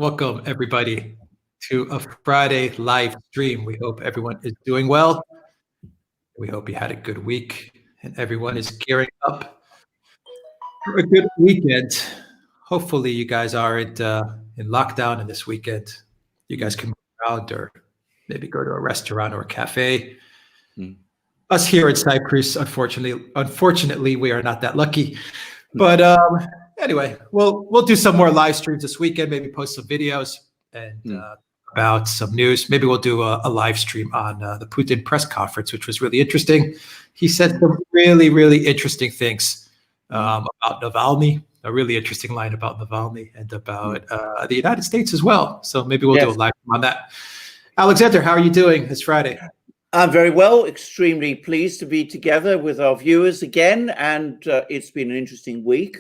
Welcome, everybody, to a Friday live stream. We hope everyone is doing well. We hope you had a good week and everyone is gearing up for a good weekend. Hopefully, you guys aren't in lockdown in this weekend. You guys can move around or maybe go to a restaurant or a cafe. Us here in Cyprus, unfortunately, we are not that lucky. But anyway, we'll do some more live streams this weekend. Maybe post some videos and about some news. Maybe we'll do a live stream on the Putin press conference, which was really interesting. He said some really, really interesting things about Navalny. A really interesting line about Navalny and about the United States as well. So maybe we'll do a live on that. Alexander, how are you doing this Friday? I'm very well, extremely pleased to be together with our viewers again. And it's been an interesting week.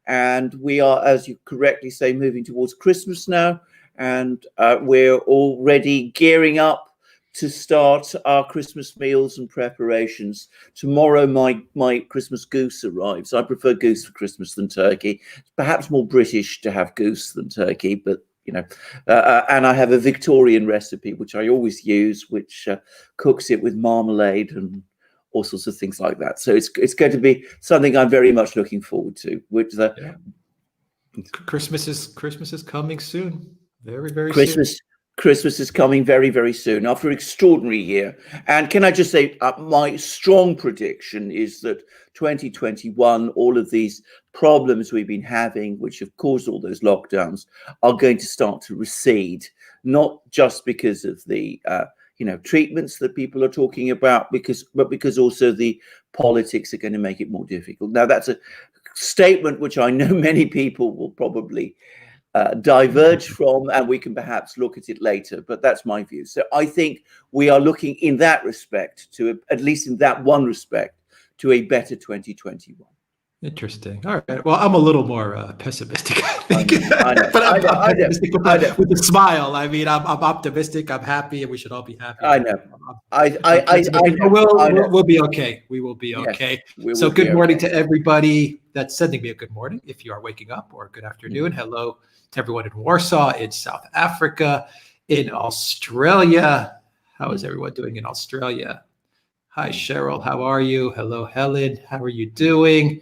And we are, as you correctly say, moving towards Christmas now. And we're already gearing up to start our Christmas meals and preparations. Tomorrow, my Christmas goose arrives. I prefer goose for Christmas than turkey. It's perhaps more British to have goose than turkey, but you know, and I have a Victorian recipe, which I always use, which cooks it with marmalade and all sorts of things like that. So it's going to be something I'm very much looking forward to. Which Christmas is coming soon. Very, very soon. Christmas is coming very, very soon after an extraordinary year. And can I just say, my strong prediction is that 2021, all of these problems we've been having, which have caused all those lockdowns, are going to start to recede, not just because of the treatments that people are talking about, but because also the politics are going to make it more difficult. Now, that's a statement which I know many people will probably diverge from, and we can perhaps look at it later, but that's my view. So I think we are looking in that respect to, at least in that one respect, to a better 2021. Interesting. All right. Well, I'm a little more pessimistic, I think. I know. But I'm pessimistic with a smile. I mean, I'm optimistic. I'm happy, and we should all be happy. I know. We'll be okay. We will be okay. Yes, so good morning to everybody that's sending me a good morning if you are waking up, or good afternoon. Hello to everyone in Warsaw, in South Africa, in Australia. How is everyone doing in Australia? Hi, Cheryl. How are you? Hello, Helen. How are you doing?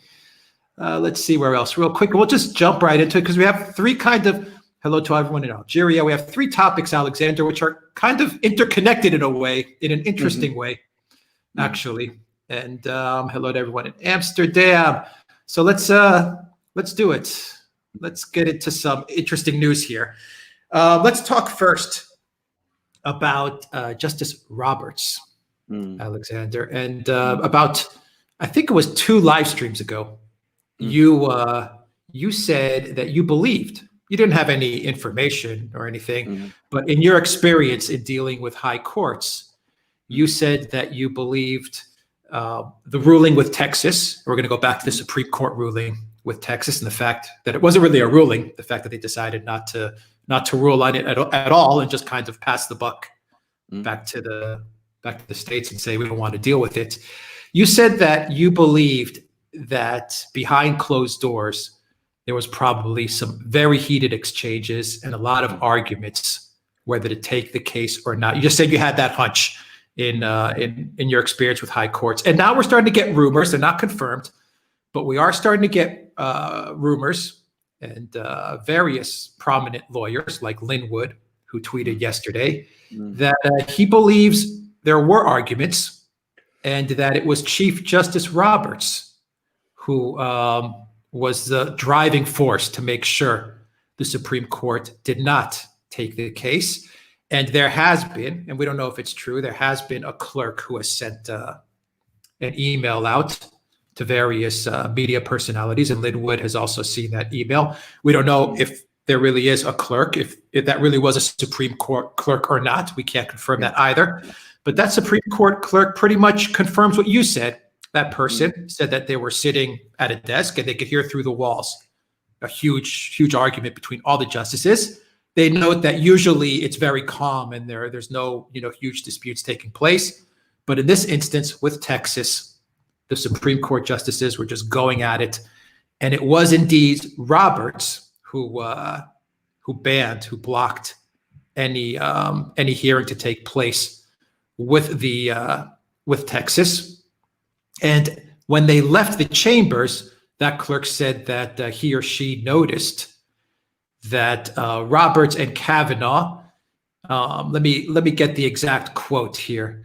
Let's see where else. Real quick, we'll just jump right into it because we have three hello to everyone in Algeria. We have three topics, Alexander, which are kind of interconnected in a way, in an interesting way, actually. And hello to everyone in Amsterdam. So let's do it. Let's get into some interesting news here. Let's talk first about Justice Roberts, Alexander, and about, I think it was 2 live streams ago. You said that you believed, you didn't have any information or anything, but in your experience in dealing with high courts, you said that you believed the ruling with Texas. We're going to go back to the Supreme Court ruling with Texas and the fact that it wasn't really a ruling, the fact that they decided not to rule on it at all and just kind of pass the buck back to the states and say we don't want to deal with it. You said that you believed that behind closed doors, there was probably some very heated exchanges and a lot of arguments whether to take the case or not. You just said you had that hunch in your experience with high courts. And now we're starting to get rumors. They're not confirmed, but we are starting to get rumors and various prominent lawyers like Lynn Wood, who tweeted yesterday that he believes there were arguments and that it was Chief Justice Roberts who was the driving force to make sure the Supreme Court did not take the case. And there has been, and we don't know if it's true, there has been a clerk who has sent an email out to various media personalities, and Lynn Wood has also seen that email. We don't know if there really is a clerk, if that really was a Supreme Court clerk or not. We can't confirm that either. But that Supreme Court clerk pretty much confirms what you said. That person said that they were sitting at a desk and they could hear through the walls a huge, huge argument between all the justices. They note that usually it's very calm and there's no, huge disputes taking place. But in this instance with Texas, the Supreme Court justices were just going at it. And it was indeed Roberts who who blocked any hearing to take place with Texas. And when they left the chambers, that clerk said that he or she noticed that Roberts and Kavanaugh, let me get the exact quote here,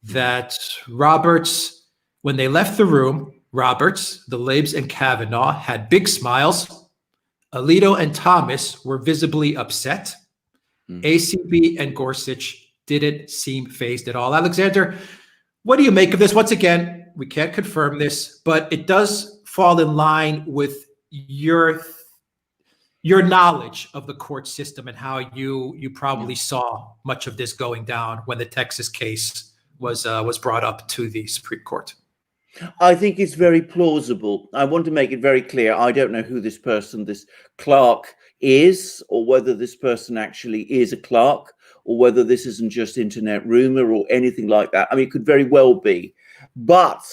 that Roberts, when they left the room, Roberts, the Libs, and Kavanaugh had big smiles. Alito and Thomas were visibly upset. ACB and Gorsuch didn't seem fazed at all. Alexander, what do you make of this? Once again, we can't confirm this, but it does fall in line with your knowledge of the court system and how you probably saw much of this going down when the Texas case was brought up to the Supreme Court. I think it's very plausible. I want to make it very clear. I don't know who this person, this clerk, is, or whether this person actually is a clerk, or whether this isn't just internet rumor or anything like that. I mean, it could very well be. But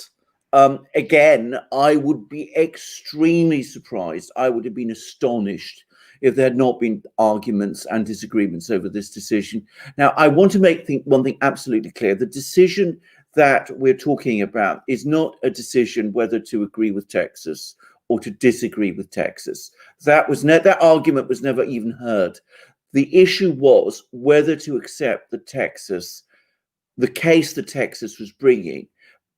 again, I would be extremely surprised. I would have been astonished if there had not been arguments and disagreements over this decision. Now, I want to make one thing absolutely clear. The decision that we're talking about is not a decision whether to agree with Texas or to disagree with Texas. That argument was never even heard. The issue was whether to accept the case that Texas was bringing,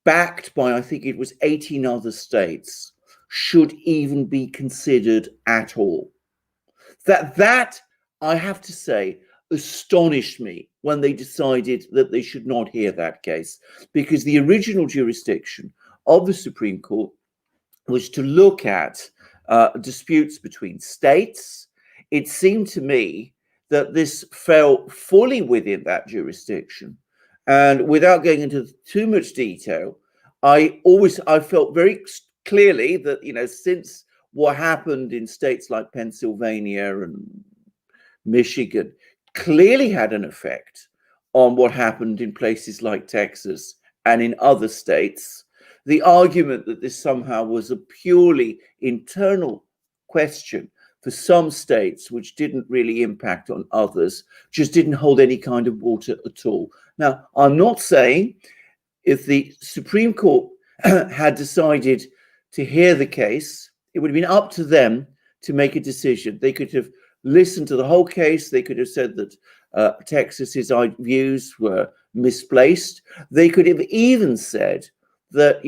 backed by, I think it was 18 other states, should even be considered at all. That I have to say, astonished me when they decided that they should not hear that case, because the original jurisdiction of the Supreme Court was to look at disputes between states. It seemed to me that this fell fully within that jurisdiction. And without going into too much detail, I felt very clearly that, since what happened in states like Pennsylvania and Michigan clearly had an effect on what happened in places like Texas and in other states, the argument that this somehow was a purely internal question for some states, which didn't really impact on others, just didn't hold any kind of water at all. Now, I'm not saying if the Supreme Court had decided to hear the case, it would have been up to them to make a decision. They could have listened to the whole case. They could have said that Texas's views were misplaced. They could have even said that,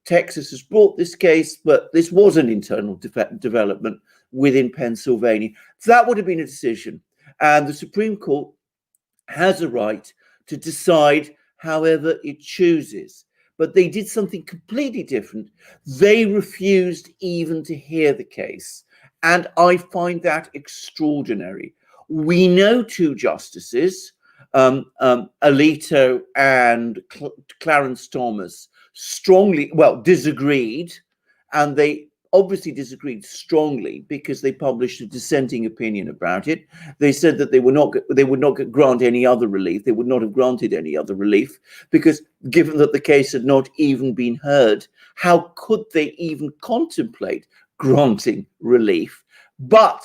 Texas has brought this case, but this was an internal development within Pennsylvania. So that would have been a decision. And the Supreme Court has a right to decide however it chooses. But they did something completely different. They refused even to hear the case. And I find that extraordinary. We know two justices, Alito and Clarence Thomas, disagreed. And they obviously disagreed strongly because they published a dissenting opinion about it. They said that they would not grant any other relief. They would not have granted any other relief because, given that the case had not even been heard, how could they even contemplate granting relief? But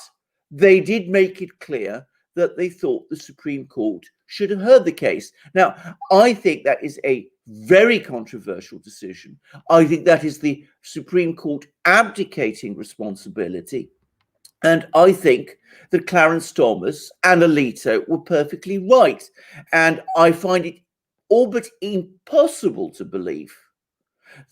they did make it clear that they thought the Supreme Court should have heard the case. Now, I think that is a very controversial decision. I think that is the Supreme Court abdicating responsibility. And I think that Clarence Thomas and Alito were perfectly right. And I find it all but impossible to believe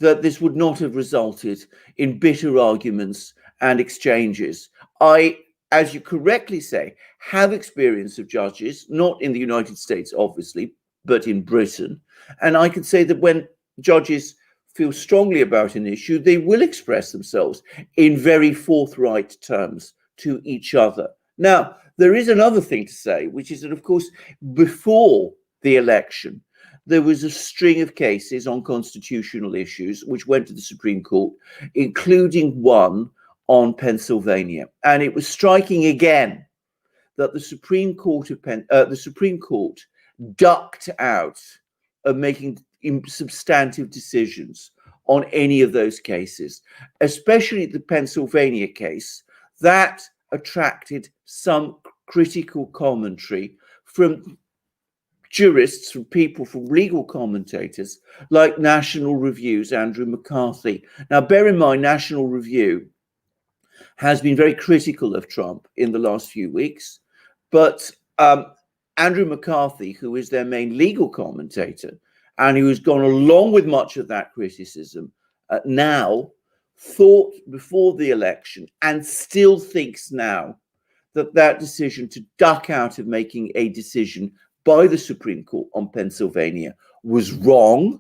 that this would not have resulted in bitter arguments and exchanges. I, as you correctly say, have experience of judges, not in the United States, obviously, but in Britain. And I can say that when judges feel strongly about an issue, they will express themselves in very forthright terms to each other. Now, there is another thing to say, which is that, of course, before the election, there was a string of cases on constitutional issues which went to the Supreme Court, including one on Pennsylvania. And it was striking again that the Supreme Court ducked out of making substantive decisions on any of those cases, especially the Pennsylvania case that attracted some critical commentary from jurists, from people, from legal commentators like National Review's Andrew McCarthy. Now, bear in mind, National Review has been very critical of Trump in the last few weeks, but Andrew McCarthy, who is their main legal commentator and who has gone along with much of that criticism, now thought before the election and still thinks now that that decision to duck out of making a decision by the Supreme Court on Pennsylvania was wrong.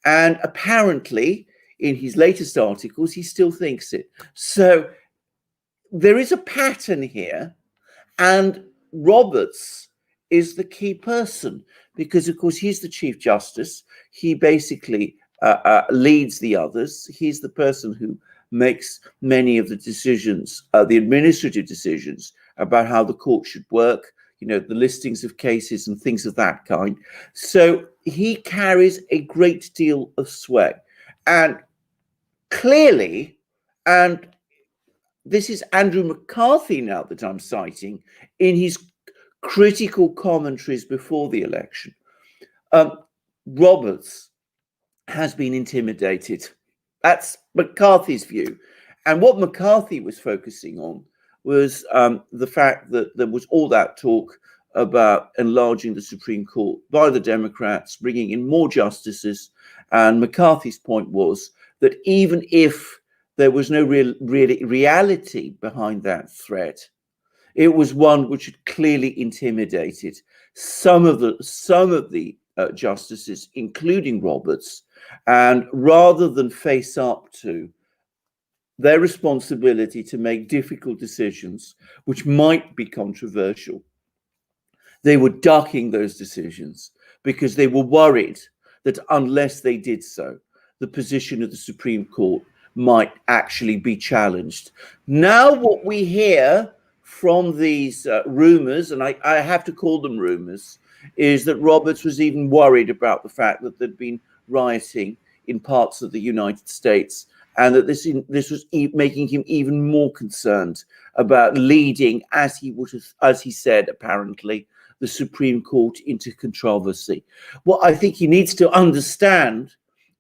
And apparently, in his latest articles, he still thinks it. So there is a pattern here, and Roberts is the key person because, of course, he's the Chief Justice. He basically leads the others. He's the person who makes many of the decisions, the administrative decisions about how the court should work, you know, the listings of cases and things of that kind. So he carries a great deal of sway. And clearly, and this is Andrew McCarthy now that I'm citing in his critical commentaries before the election, Roberts has been intimidated. That's McCarthy's view. And what McCarthy was focusing on was the fact that there was all that talk about enlarging the Supreme Court by the Democrats, bringing in more justices. And McCarthy's point was that even if there was no reality behind that threat, it was one which had clearly intimidated some of the justices, including Roberts. And rather than face up to their responsibility to make difficult decisions, which might be controversial, they were ducking those decisions because they were worried that unless they did so, the position of the Supreme Court might actually be challenged. Now, what we hear from these rumors, and I have to call them rumors, is that Roberts was even worried about the fact that there'd been rioting in parts of the United States, and that this was making him even more concerned about leading, as he said, apparently, the Supreme Court into controversy. What I think he needs to understand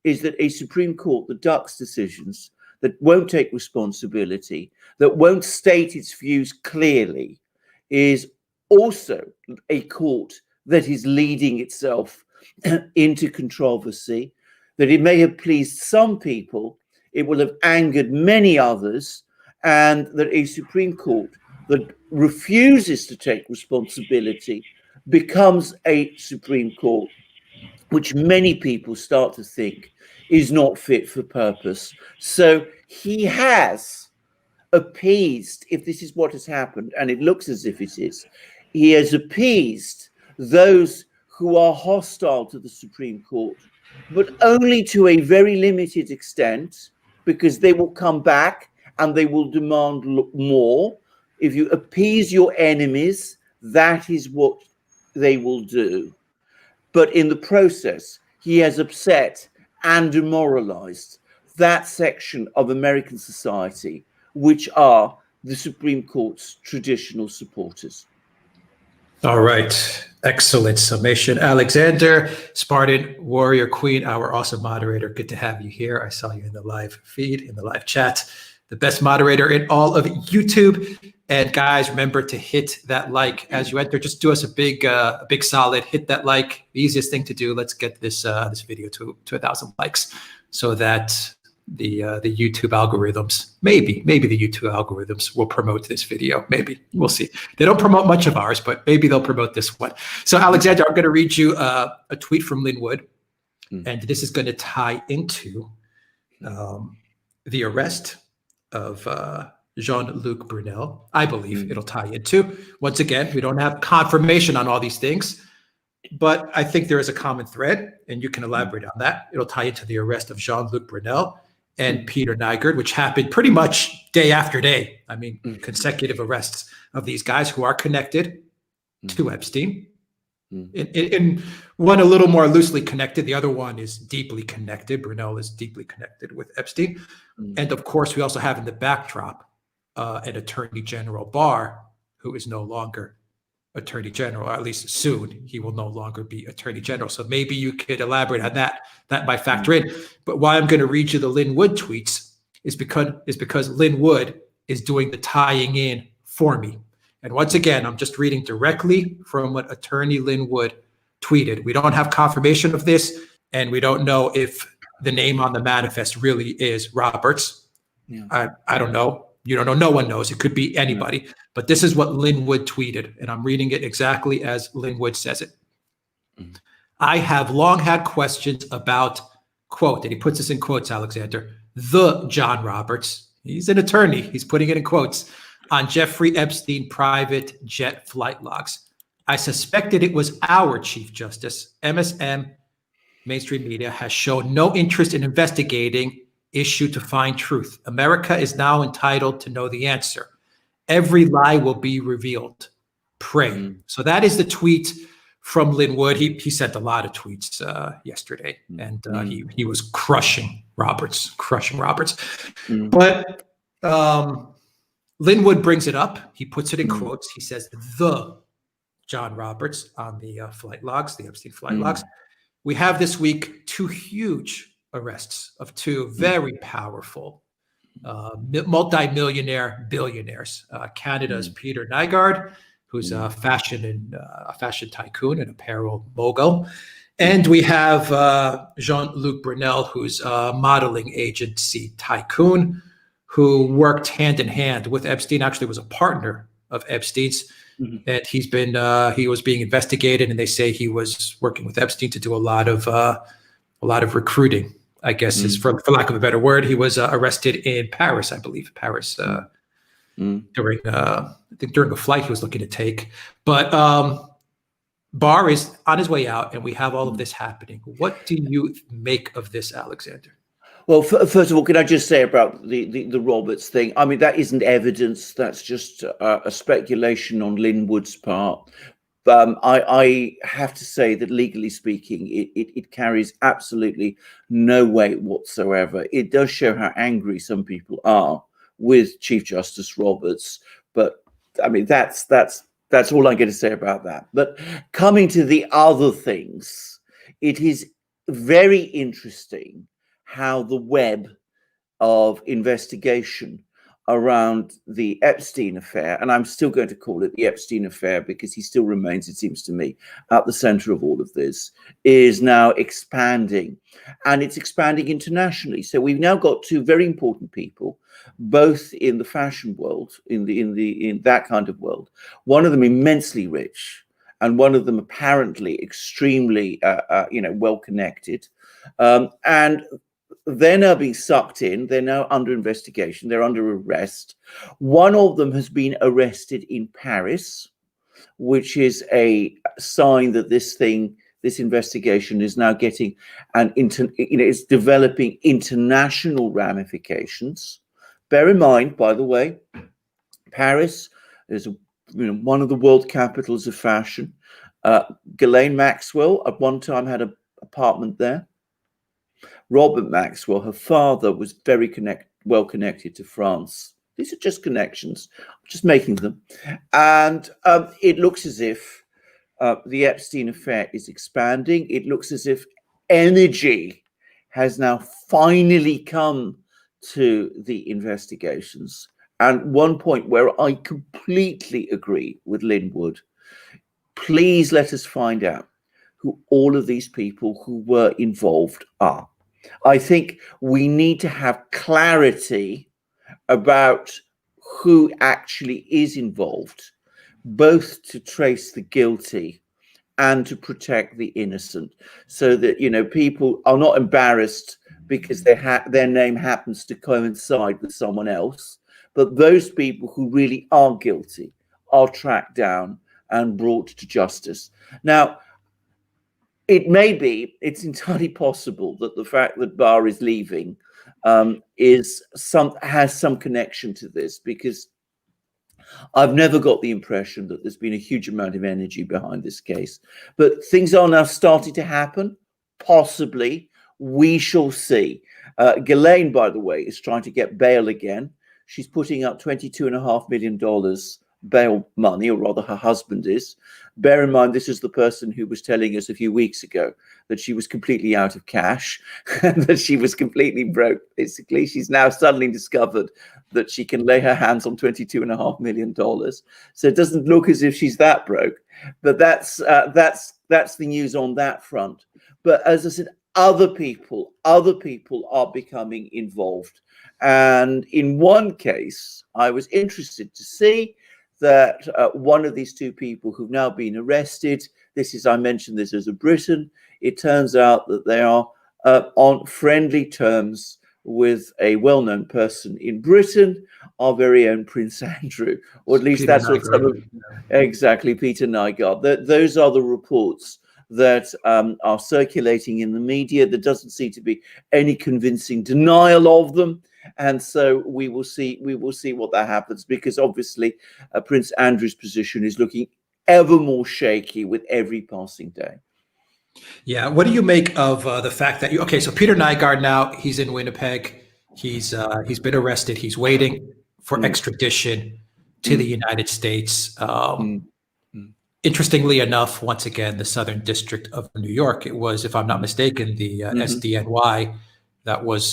is that a Supreme Court that ducks decisions, that won't take responsibility, that won't state its views clearly, is also a court that is leading itself into controversy, that it may have pleased some people, it will have angered many others, and that a Supreme Court that refuses to take responsibility becomes a Supreme Court which many people start to think is not fit for purpose. So he has appeased, if this is what has happened, and it looks as if it is, he has appeased those who are hostile to the Supreme Court, but only to a very limited extent, because they will come back and they will demand more. If you appease your enemies, that is what they will do. But in the process, he has upset and demoralized that section of American society, which are the Supreme Court's traditional supporters. All right. Excellent summation. Alexander, Spartan Warrior Queen, our awesome moderator. Good to have you here. I saw you in the live feed, in the live chat. The best moderator in all of YouTube. And guys, remember to hit that like as you enter. Just do us a big solid. Hit that like. The easiest thing to do. Let's get this this video to 1,000 likes, so that the YouTube algorithms, maybe the YouTube algorithms will promote this video. Maybe we'll see. They don't promote much of ours, but maybe they'll promote this one. So Alexander, I'm going to read you a tweet from Linwood, and this is going to tie into the arrest of Jean-Luc Brunel. I believe it'll tie into. Once again, we don't have confirmation on all these things, but I think there is a common thread, and you can elaborate on that. It'll tie into the arrest of Jean-Luc Brunel and Peter Nygard, which happened pretty much day after day. I mean, consecutive arrests of these guys who are connected to Epstein. In one a little more loosely connected, the other one is deeply connected. Brunel is deeply connected with Epstein. And of course, we also have in the backdrop an Attorney General Barr, who is no longer Attorney General, or at least soon he will no longer be Attorney General. So maybe you could elaborate on that. That might factor in. But why I'm going to read you the Lin Wood tweets is because Lin Wood is doing the tying in for me. And once again, I'm just reading directly from what Attorney Lin Wood tweeted. We don't have confirmation of this, and we don't know if the name on the manifest really is Roberts. Yeah. I don't know. You don't know. No one knows. It could be anybody. Yeah. But this is what Lin Wood tweeted, and I'm reading it exactly as Lin Wood says it. I have long had questions about, quote, and he puts this in quotes, Alexander, the John Roberts. He's an attorney. He's putting it in quotes, on Jeffrey Epstein private jet flight logs. I suspected it was our Chief Justice. MSM, mainstream media, has shown no interest in investigating issue to find truth. America is now entitled to know the answer. Every lie will be revealed. Pray. So that is the tweet from Lin Wood. He sent a lot of tweets yesterday, and he was crushing Roberts. But Lin Wood brings it up. He puts it in quotes. He says, the John Roberts on the flight logs, the Epstein flight logs. We have this week 2 huge arrests of 2 very powerful multi-millionaire billionaires. Canada's Peter Nygaard, who's a fashion tycoon and apparel mogul. And we have Jean-Luc Brunel, who's a modeling agency tycoon who worked hand in hand with Epstein, actually was a partner of Epstein's. And he was being investigated, and they say he was working with Epstein to do a lot of recruiting, I guess, is for lack of a better word. He was arrested in Paris, I believe, during a flight he was looking to take. But Barr is on his way out, and we have all of this happening. What do you make of this, Alexander? Well, first of all, can I just say about the Roberts thing? I mean, that isn't evidence. That's just a speculation on Lin Wood's part. I have to say that legally speaking, it carries absolutely no weight whatsoever. It does show how angry some people are with Chief Justice Roberts. But I mean, that's all I'm going to say about that. But coming to the other things, it is very interesting how the web of investigation around the Epstein affair, and I'm still going to call it the Epstein affair because he still remains, it seems to me, at the center of all of this, is now expanding, and it's expanding internationally. So we've now got 2 very important people, both in the fashion world, in that kind of world. One of them immensely rich, and one of them apparently extremely, well connected, and they're now being sucked in. They're now under investigation. They're under arrest. One of them has been arrested in Paris, which is a sign that this investigation is now getting it's developing international ramifications. Bear in mind, by the way, Paris is one of the world capitals of fashion. Ghislaine Maxwell at one time had an apartment there. Robert Maxwell, her father, was very well connected to France. These are just connections, I'm just making them. And it looks as if the Epstein affair is expanding. It looks as if energy has now finally come to the investigations. And one point where I completely agree with Lin Wood, please let us find out who all of these people who were involved are. I think we need to have clarity about who actually is involved, both to trace the guilty and to protect the innocent, so that people are not embarrassed because their name happens to coincide with someone else, but those people who really are guilty are tracked down and brought to justice. Now, it's entirely possible that the fact that Barr is leaving has some connection to this, because I've never got the impression that there's been a huge amount of energy behind this case. But things are now starting to happen. Possibly, we shall see. Ghislaine, by the way, is trying to get bail again. She's putting up $22.5 million bail money, or rather her husband is. Bear in mind, this is the person who was telling us a few weeks ago that she was completely out of cash and that she was completely broke. Basically, she's now suddenly discovered that she can lay her hands on $22.5 million. So it doesn't look as if she's that broke, but that's the news on that front. But as I said, other people are becoming involved. And in one case, I was interested to see that one of these two people who've now been arrested, I mentioned this as a Briton, it turns out that they are on friendly terms with a well-known person in Britain, our very own Prince Andrew, or at least Peter that's what some of, exactly, Peter Nygaard. Those are the reports that are circulating in the media. There doesn't seem to be any convincing denial of them. And so we will see what that happens, because obviously Prince Andrew's position is looking ever more shaky with every passing day. Yeah. What do you make of the fact that so Peter Nygaard now, he's in Winnipeg. He's been arrested. He's waiting for extradition to the United States. Interestingly enough, once again, the Southern District of New York, it was, if I'm not mistaken, the SDNY that was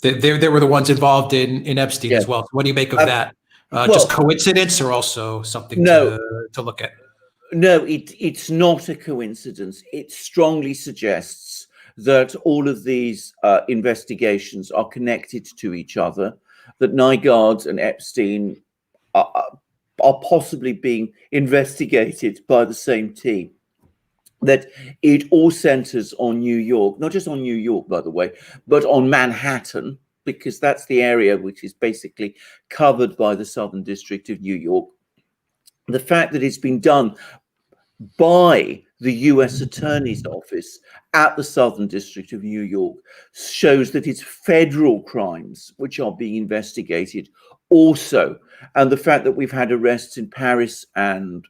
they were the ones involved in Epstein as well. So what do you make of that? Just coincidence, or also something to look at? No, it's not a coincidence. It strongly suggests that all of these investigations are connected to each other, that Nygaard and Epstein are possibly being investigated by the same team, that it all centers on New York, not just on New York, by the way, but on Manhattan, because that's the area which is basically covered by the Southern District of New York. The fact that it's been done by the US Attorney's Office at the Southern District of New York shows that it's federal crimes which are being investigated also. And the fact that we've had arrests in Paris and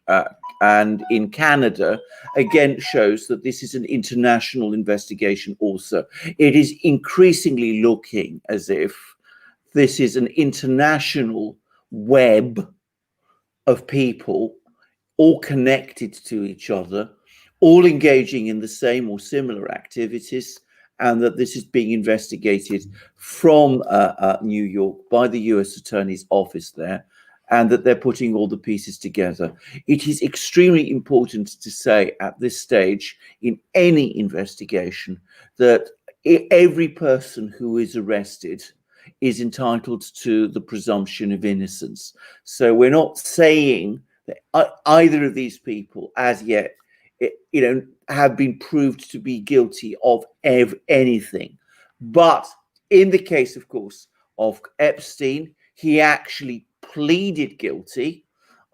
in Canada, again, shows that this is an international investigation also. It is increasingly looking as if this is an international web of people, all connected to each other, all engaging in the same or similar activities, and that this is being investigated from New York by the US Attorney's Office there, and that they're putting all the pieces together. It is extremely important to say at this stage in any investigation that every person who is arrested is entitled to the presumption of innocence. So we're not saying that either of these people as yet have been proved to be guilty of anything. But in the case, of course, of Epstein, he actually pleaded guilty.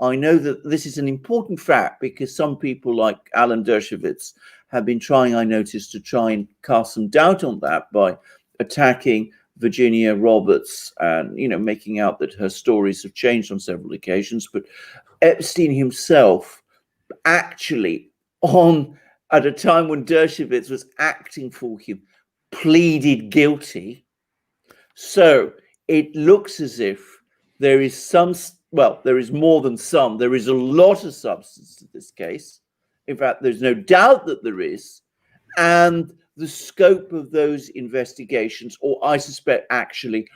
I know that this is an important fact because some people like Alan Dershowitz have been trying, I noticed, to try and cast some doubt on that by attacking Virginia Roberts and, making out that her stories have changed on several occasions. But Epstein himself actually, at a time when Dershowitz was acting for him, pleaded guilty. So it looks as if there is there is more than some. There is a lot of substance to this case. In fact, there's no doubt that there is. And the scope of those investigations, or I suspect actually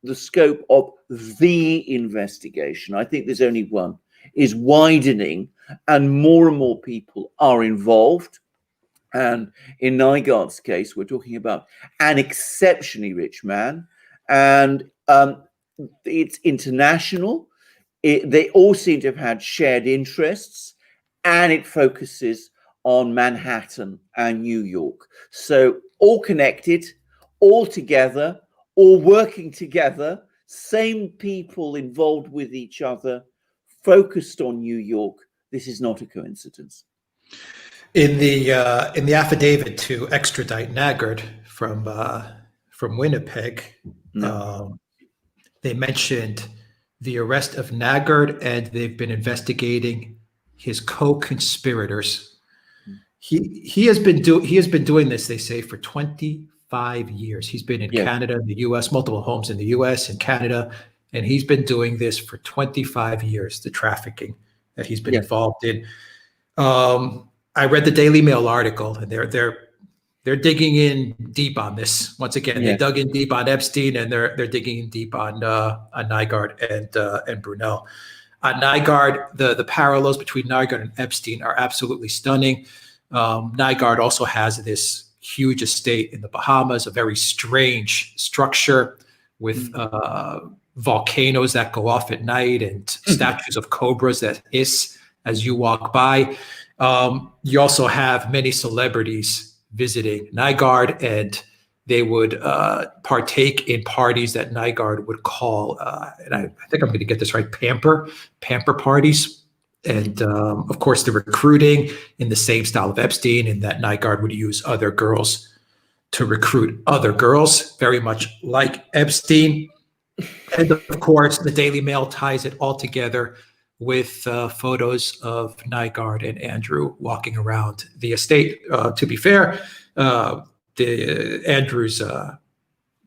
the scope of the investigation, I think there's only one, is widening, and more people are involved. And in Nygaard's case, we're talking about an exceptionally rich man, and it's international. They all seem to have had shared interests, and it focuses on Manhattan and New York. So all connected, all together, all working together, same people involved with each other, focused on New York. This is not a coincidence. In the affidavit to extradite Nygaard from Winnipeg, they mentioned the arrest of Nygaard, and they've been investigating his co-conspirators. He has been doing this, they say, for 25 years. He's been in Canada, the U.S., multiple homes in the U.S. and Canada. and he's been doing this for 25 years, the trafficking that he's been involved in. I read the Daily Mail article, and they're digging in deep on this. Once again, they dug in deep on Epstein, and they're digging in deep on Nygaard and Brunel. Nygaard, the parallels between Nygaard and Epstein are absolutely stunning. Nygaard also has this huge estate in the Bahamas, a very strange structure with volcanoes that go off at night and statues of cobras that hiss as you walk by. You also have many celebrities visiting Nygaard, and they would partake in parties that Nygaard would call, and I think I'm going to get this right, pamper parties. And of course, the recruiting in the same style of Epstein, in that Nygaard would use other girls to recruit other girls, very much like Epstein. And of course, the Daily Mail ties it all together with photos of Nygaard and Andrew walking around the estate. To be fair, Andrew's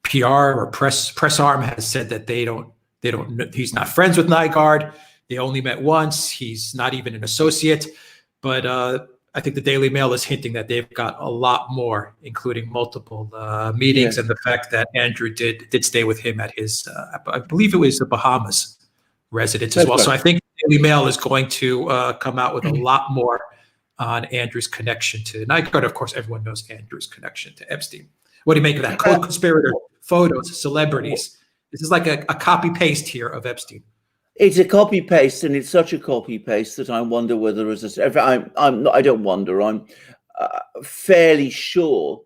PR or press arm has said that they don't. He's not friends with Nygaard. They only met once. He's not even an associate. But I think the Daily Mail is hinting that they've got a lot more, including multiple meetings, and the fact that Andrew did stay with him at his, I believe it was the Bahamas residence as well. So I think the Daily Mail is going to come out with a lot more on Andrew's connection to Nygaard. Of course, everyone knows Andrew's connection to Epstein. What do you make of that? Co-conspirator photos, celebrities. This is like a copy-paste here of Epstein. It's a copy paste, and it's such a copy paste that I wonder whether, I don't wonder. I'm fairly sure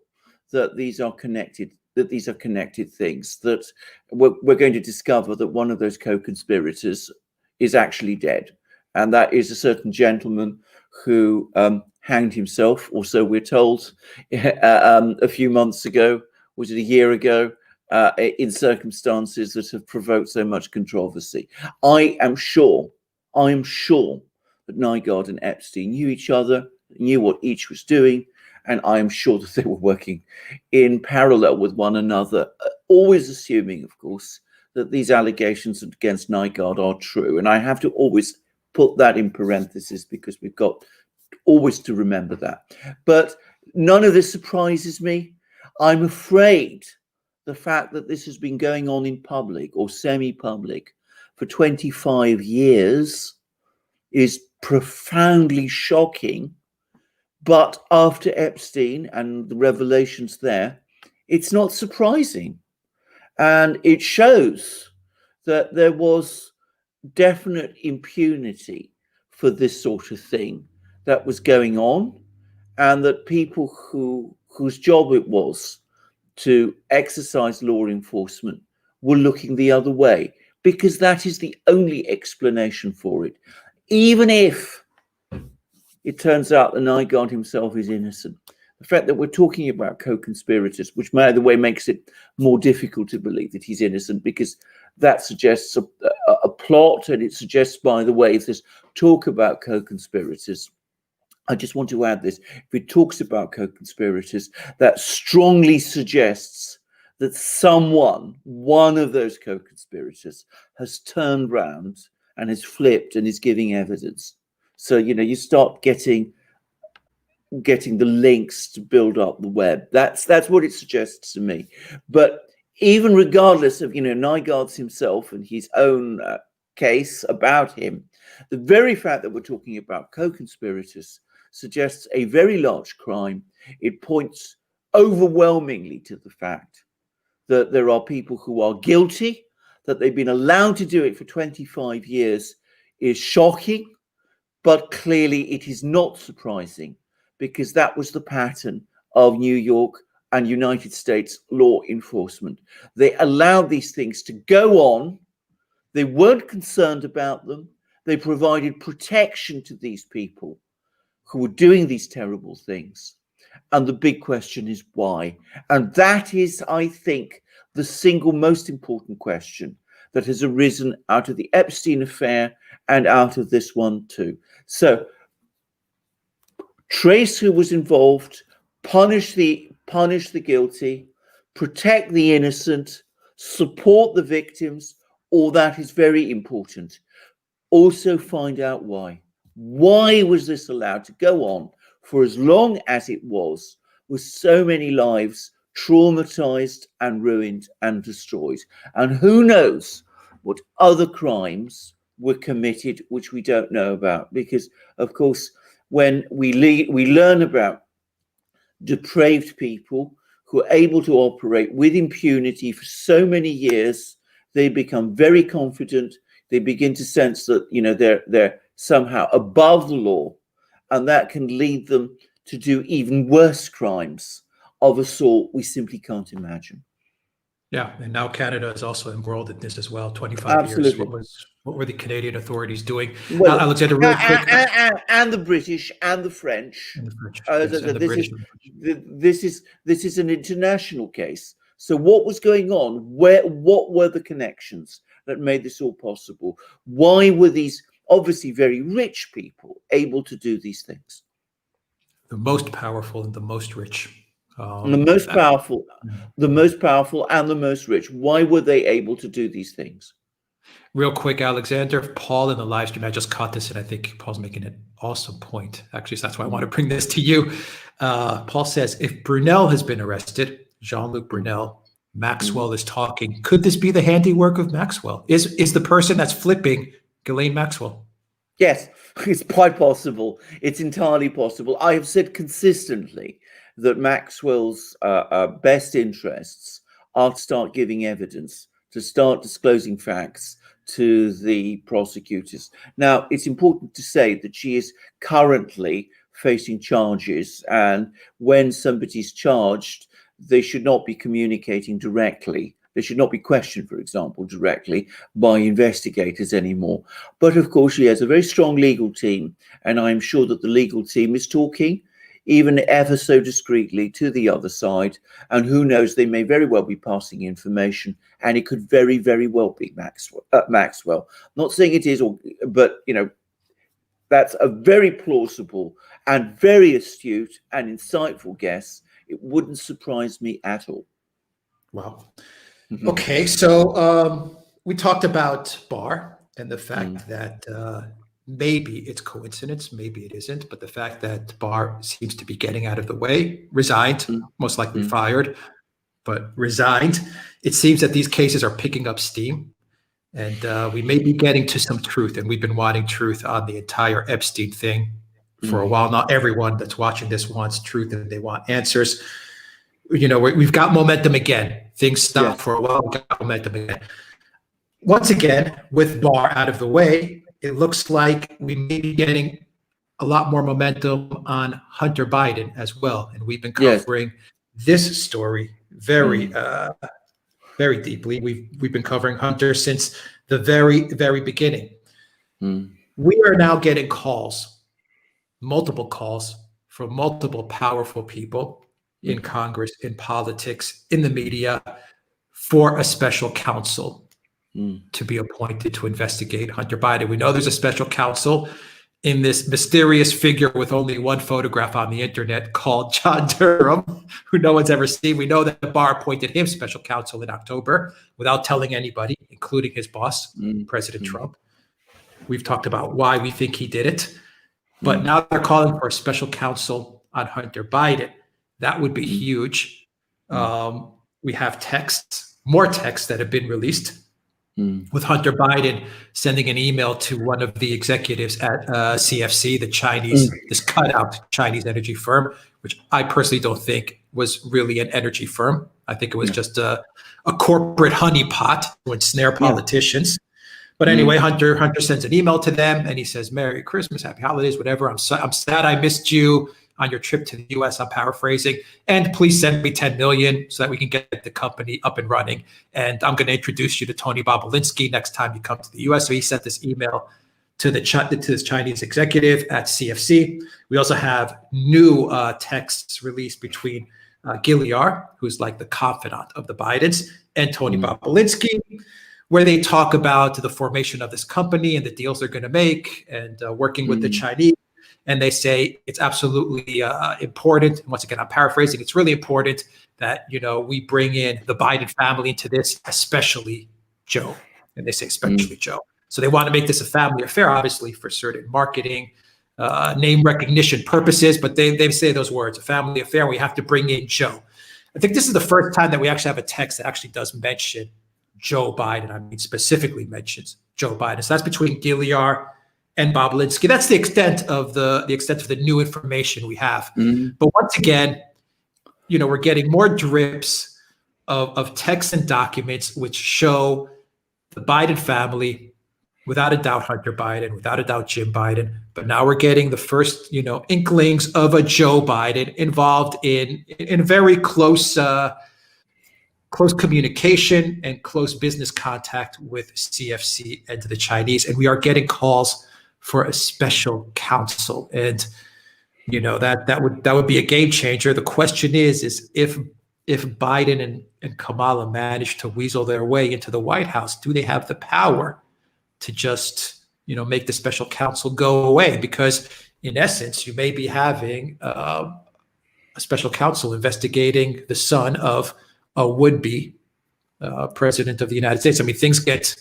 that these are connected. That these are connected things. That we're going to discover that one of those co-conspirators is actually dead, and that is a certain gentleman who hanged himself, or so we're told, a few months ago. Was it a year ago? In circumstances that have provoked so much controversy. I am sure that Nygaard and Epstein knew each other, knew what each was doing, and I am sure that they were working in parallel with one another, always assuming, of course, that these allegations against Nygaard are true. And I have to always put that in parentheses, because we've got always to remember that. But none of this surprises me. I'm afraid the fact that this has been going on in public or semi-public for 25 years is profoundly shocking. But after Epstein and the revelations there, it's not surprising. And it shows that there was definite impunity for this sort of thing that was going on, and that people whose job it was to exercise law enforcement were looking the other way, because that is the only explanation for it. Even if it turns out that Nygaard himself is innocent, the fact that we're talking about co-conspirators, which by the way makes it more difficult to believe that he's innocent, because that suggests a plot, and it suggests, by the way, if there's talk about co-conspirators, I just want to add this. If it talks about co-conspirators, that strongly suggests that one of those co-conspirators, has turned round and has flipped and is giving evidence. So, you start getting the links to build up the web. That's what it suggests to me. But even regardless of, Nygaard's himself and his own case about him, the very fact that we're talking about co-conspirators suggests a very large crime. It points overwhelmingly to the fact that there are people who are guilty, that they've been allowed to do it for 25 years is shocking, but clearly it is not surprising, because that was the pattern of New York and United States law enforcement. They allowed these things to go on. They weren't concerned about them. They provided protection to these people who were doing these terrible things. And the big question is why? And that is, I think, the single most important question that has arisen out of the Epstein affair and out of this one too. So trace who was involved, punish the guilty, protect the innocent, support the victims, all that is very important. Also find out why. Why was this allowed to go on for as long as it was, with so many lives traumatized and ruined and destroyed? And who knows what other crimes were committed which we don't know about? Because, of course, when we learn about depraved people who are able to operate with impunity for so many years, they become very confident. They begin to sense that, you know, they're somehow above the law, and that can lead them to do even worse crimes of a sort we simply can't imagine. Yeah, and now Canada is also embroiled in this as well. 25 Absolutely. years. What were the Canadian authorities doing? Well, Alexander, real quick. And the British and the French. And the French, yes, and the British. This is an international case. So what was going on? What were the connections that made this all possible? Why were these obviously very rich people able to do these things? The most powerful and the most rich. The most powerful and the most rich. Why were they able to do these things? Real quick, Alexander, Paul in the live stream, I just caught this, and I think Paul's making an awesome point. Actually, so that's why I want to bring this to you. Paul says, if Brunel has been arrested, Jean-Luc Brunel, Maxwell is talking. Could this be the handiwork of Maxwell? Is the person that's flipping Ghislaine Maxwell? Yes, it's quite possible. It's entirely possible. I have said consistently that Maxwell's best interests are to start giving evidence, to start disclosing facts to the prosecutors. Now, it's important to say that she is currently facing charges, and when somebody's charged, they should not be communicating directly. They should not be questioned, for example, directly by investigators anymore. But of course, she has a very strong legal team, and I'm sure that the legal team is talking, even ever so discreetly, to the other side. And who knows, they may very well be passing information, and it could very, very well be Maxwell. Not saying it is, but you know, that's a very plausible and very astute and insightful guess. It wouldn't surprise me at all. Wow. Okay, so we talked about Barr and the fact that maybe it's coincidence, maybe it isn't, but the fact that Barr seems to be getting out of the way, resigned, most likely fired, but resigned. It seems that these cases are picking up steam, and we may be getting to some truth, and we've been wanting truth on the entire Epstein thing for a while. Not everyone that's watching this wants truth, and they want answers. You know, we've got momentum again. Things stopped for a while, we got momentum again. Once again, with Barr out of the way, it looks like we may be getting a lot more momentum on Hunter Biden as well. And we've been covering this story very, very deeply. We've been covering Hunter since the very, very beginning. We are now getting calls, multiple calls from multiple powerful people in Congress, in politics, in the media, for a special counsel to be appointed to investigate Hunter Biden. We know there's a special counsel in this mysterious figure with only one photograph on the internet called John Durham, who no one's ever seen. We know that Barr appointed him special counsel in October without telling anybody, including his boss, President Trump. We've talked about why we think he did it, but now they're calling for a special counsel on Hunter Biden. That would be huge. We have texts, more texts that have been released with Hunter Biden sending an email to one of the executives at CFC, the Chinese, this cutout Chinese energy firm, which I personally don't think was really an energy firm. I think it was just a corporate honeypot to ensnare politicians. But anyway, Hunter sends an email to them, and he says, "Merry Christmas, Happy Holidays, whatever. I'm sad I missed you on your trip to the U.S. I'm paraphrasing. And please send me 10 million so that we can get the company up and running. And I'm going to introduce you to Tony Bobolinsky next time you come to the U.S." So he sent this email to this Chinese executive at CFC. We also have new texts released between Gilliar, who's like the confidant of the Bidens, and Tony Bobolinsky, where they talk about the formation of this company and the deals they're going to make and working with the Chinese. And they say it's absolutely important. And once again, I'm paraphrasing. It's really important that, you know, we bring in the Biden family into this, especially Joe. and they say especially Joe. So they want to make this a family affair, obviously for certain marketing, name recognition purposes, but they say those words, a family affair. We have to bring in Joe. I think this is the first time that we actually have a text that actually does mention Joe Biden. I mean, specifically mentions Joe Biden. So that's between Gilear and Bob Linsky. That's the extent of the new information we have. But once again, we're getting more drips of texts and documents which show the Biden family, without a doubt Hunter Biden, without a doubt Jim Biden, but now we're getting the first, inklings of a Joe Biden involved in very close communication and close business contact with CFC and the Chinese. And we are getting calls for a special counsel. And that would be a game changer. The question is if Biden and Kamala manage to weasel their way into the White House, do they have the power to just make the special counsel go away? Because in essence, you may be having a special counsel investigating the son of a would-be president of the United States. I mean, things get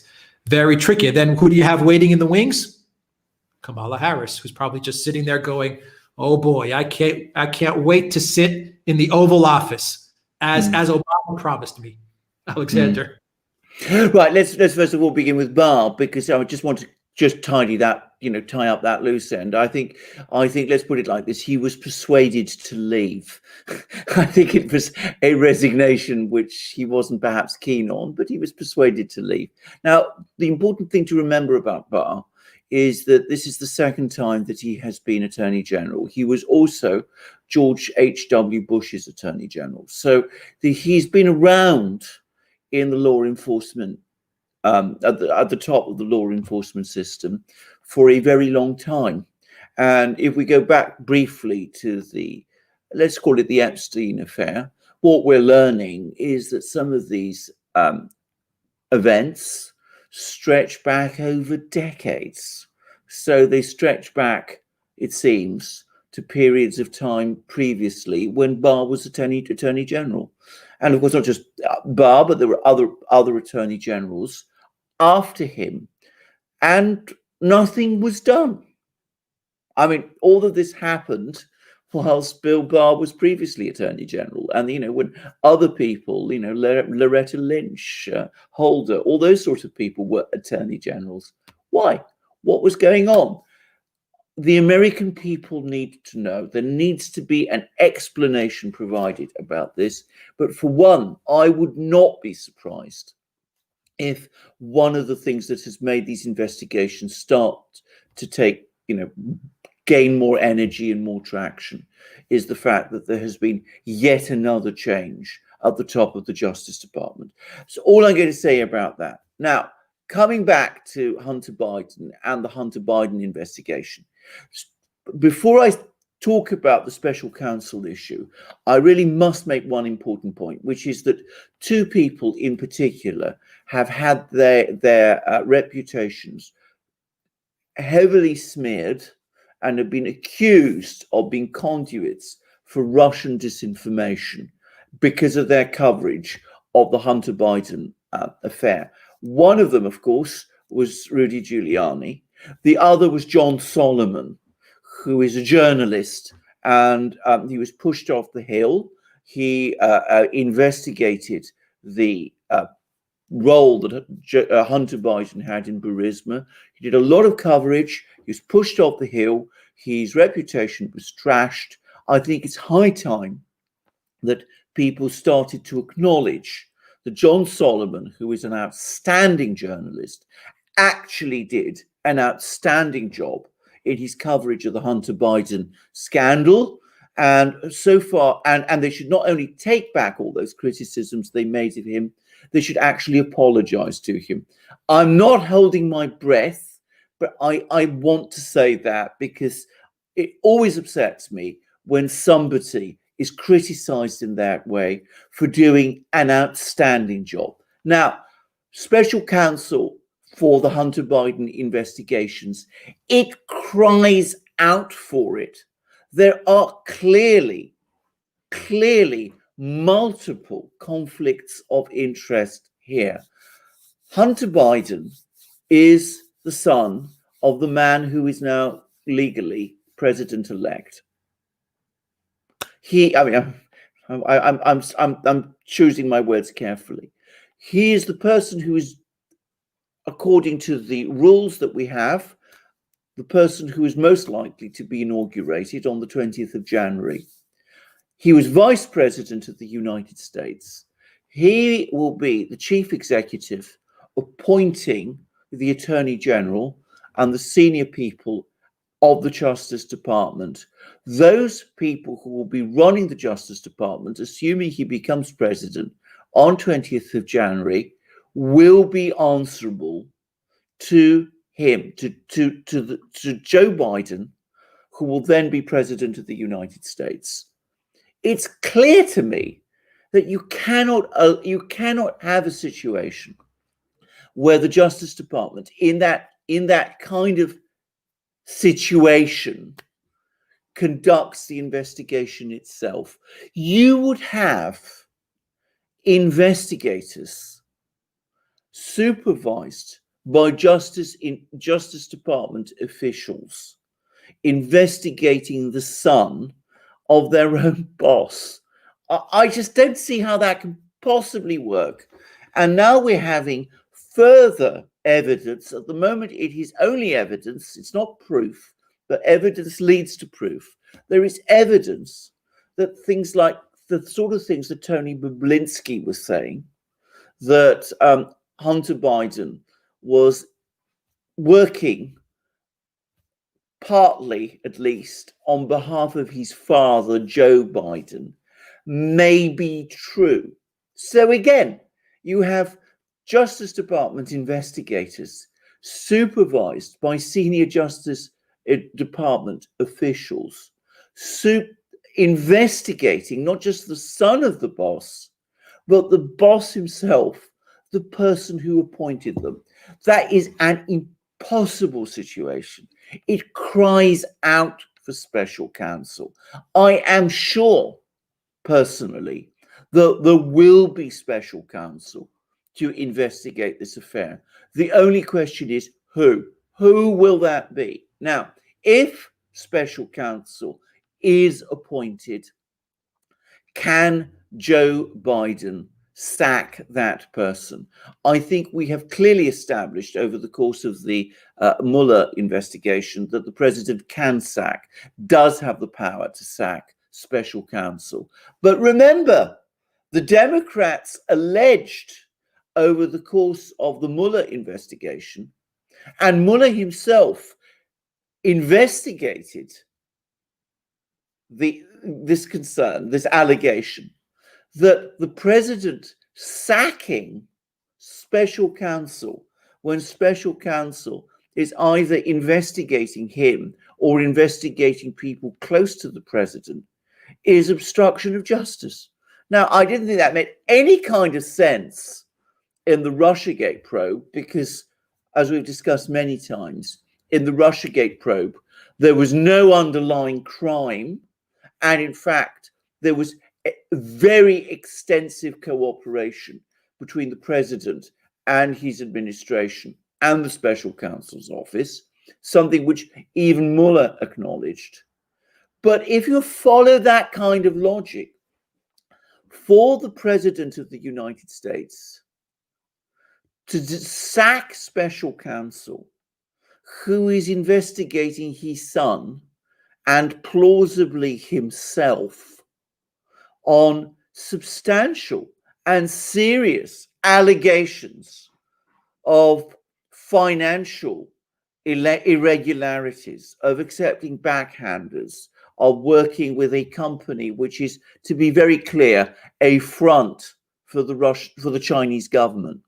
very tricky. And then who do you have waiting in the wings? Kamala Harris, who's probably just sitting there going, "Oh boy, I can't wait to sit in the Oval Office as Obama promised me." Alexander. Right. Let's first of all begin with Barr, because I just want to just tie up that loose end. I think let's put it like this: he was persuaded to leave. I think it was a resignation which he wasn't perhaps keen on, but he was persuaded to leave. Now, the important thing to remember about Barr is that this is the second time that he has been Attorney General. He was also George H.W. Bush's Attorney General. So he's been around in the law enforcement, at the top of the law enforcement system for a very long time. And if we go back briefly to let's call it the Epstein affair, what we're learning is that some of these events stretch back over decades. So they stretch back, it seems, to periods of time previously when Barr was Attorney General. And of course, not just Barr, but there were other Attorney Generals after him, and nothing was done. I mean, all of this happened whilst Bill Barr was previously Attorney General. And, when other people, Loretta Lynch, Holder, all those sorts of people were Attorney Generals. Why? What was going on? The American people need to know. There needs to be an explanation provided about this. But for one, I would not be surprised if one of the things that has made these investigations start to gain more energy and more traction is the fact that there has been yet another change at the top of the Justice Department. So all I'm going to say about that. Now, coming back to Hunter Biden and the Hunter Biden investigation, before I talk about the special counsel issue, I really must make one important point, which is that two people in particular have had their reputations heavily smeared and have been accused of being conduits for Russian disinformation because of their coverage of the Hunter Biden affair. One of them, of course, was Rudy Giuliani. The other was John Solomon, who is a journalist, and he was pushed off the Hill. He investigated the role that Hunter Biden had in Burisma. He did a lot of coverage. He was pushed off the Hill. His reputation was trashed. I think it's high time that people started to acknowledge that John Solomon, who is an outstanding journalist, actually did an outstanding job in his coverage of the Hunter Biden scandal. And so far, and they should not only take back all those criticisms they made of him, they should actually apologize to him. I'm not holding my breath, but I want to say that because it always upsets me when somebody is criticized in that way for doing an outstanding job. Now, special counsel for the Hunter Biden investigations, it cries out for it. There are clearly multiple conflicts of interest here. Hunter Biden is the son of the man who is now legally president-elect. I'm choosing my words carefully. He is the person who is, according to the rules that we have, the person who is most likely to be inaugurated on the 20th of January. He was vice president of the United States. He will be the chief executive, appointing the attorney general and the senior people of the Justice Department. Those people who will be running the Justice Department, assuming he becomes president on 20th of January, will be answerable to him, to Joe Biden, who will then be president of the United States. It's clear to me that you cannot have a situation where the Justice Department, in that kind of situation, conducts the investigation itself. You would have investigators supervised by Justice Department officials investigating the son of their own boss. I just don't see how that can possibly work. And now we're having further evidence. At the moment, it is only evidence. It's not proof, but evidence leads to proof. There is evidence that things like the sort of things that Tony Bobulinski was saying, that Hunter Biden was working, partly at least, on behalf of his father, Joe Biden, may be true. So again, you have Justice Department investigators supervised by senior Justice Department officials, investigating not just the son of the boss, but the boss himself, the person who appointed them. That is an impossible situation. It cries out for special counsel. I am sure, personally, that there will be special counsel to investigate this affair. The only question is who? Who will that be? Now, if special counsel is appointed, can Joe Biden sack that person? I think we have clearly established over the course of the Mueller investigation that the president can sack, does have the power to sack special counsel. But remember, the Democrats alleged over the course of the Mueller investigation, and Mueller himself investigated this concern, this allegation, that the president sacking special counsel when special counsel is either investigating him or investigating people close to the president is obstruction of justice. Now, I didn't think that made any kind of sense in the Russiagate probe because, as we've discussed many times, in the Russiagate probe, there was no underlying crime. And in fact, there was very extensive cooperation between the president and his administration and the special counsel's office, something which even Mueller acknowledged. But if you follow that kind of logic, for the president of the United States to sack special counsel who is investigating his son and plausibly himself on substantial and serious allegations of financial irregularities, of accepting backhanders, of working with a company which is, to be very clear, a front for the Chinese government.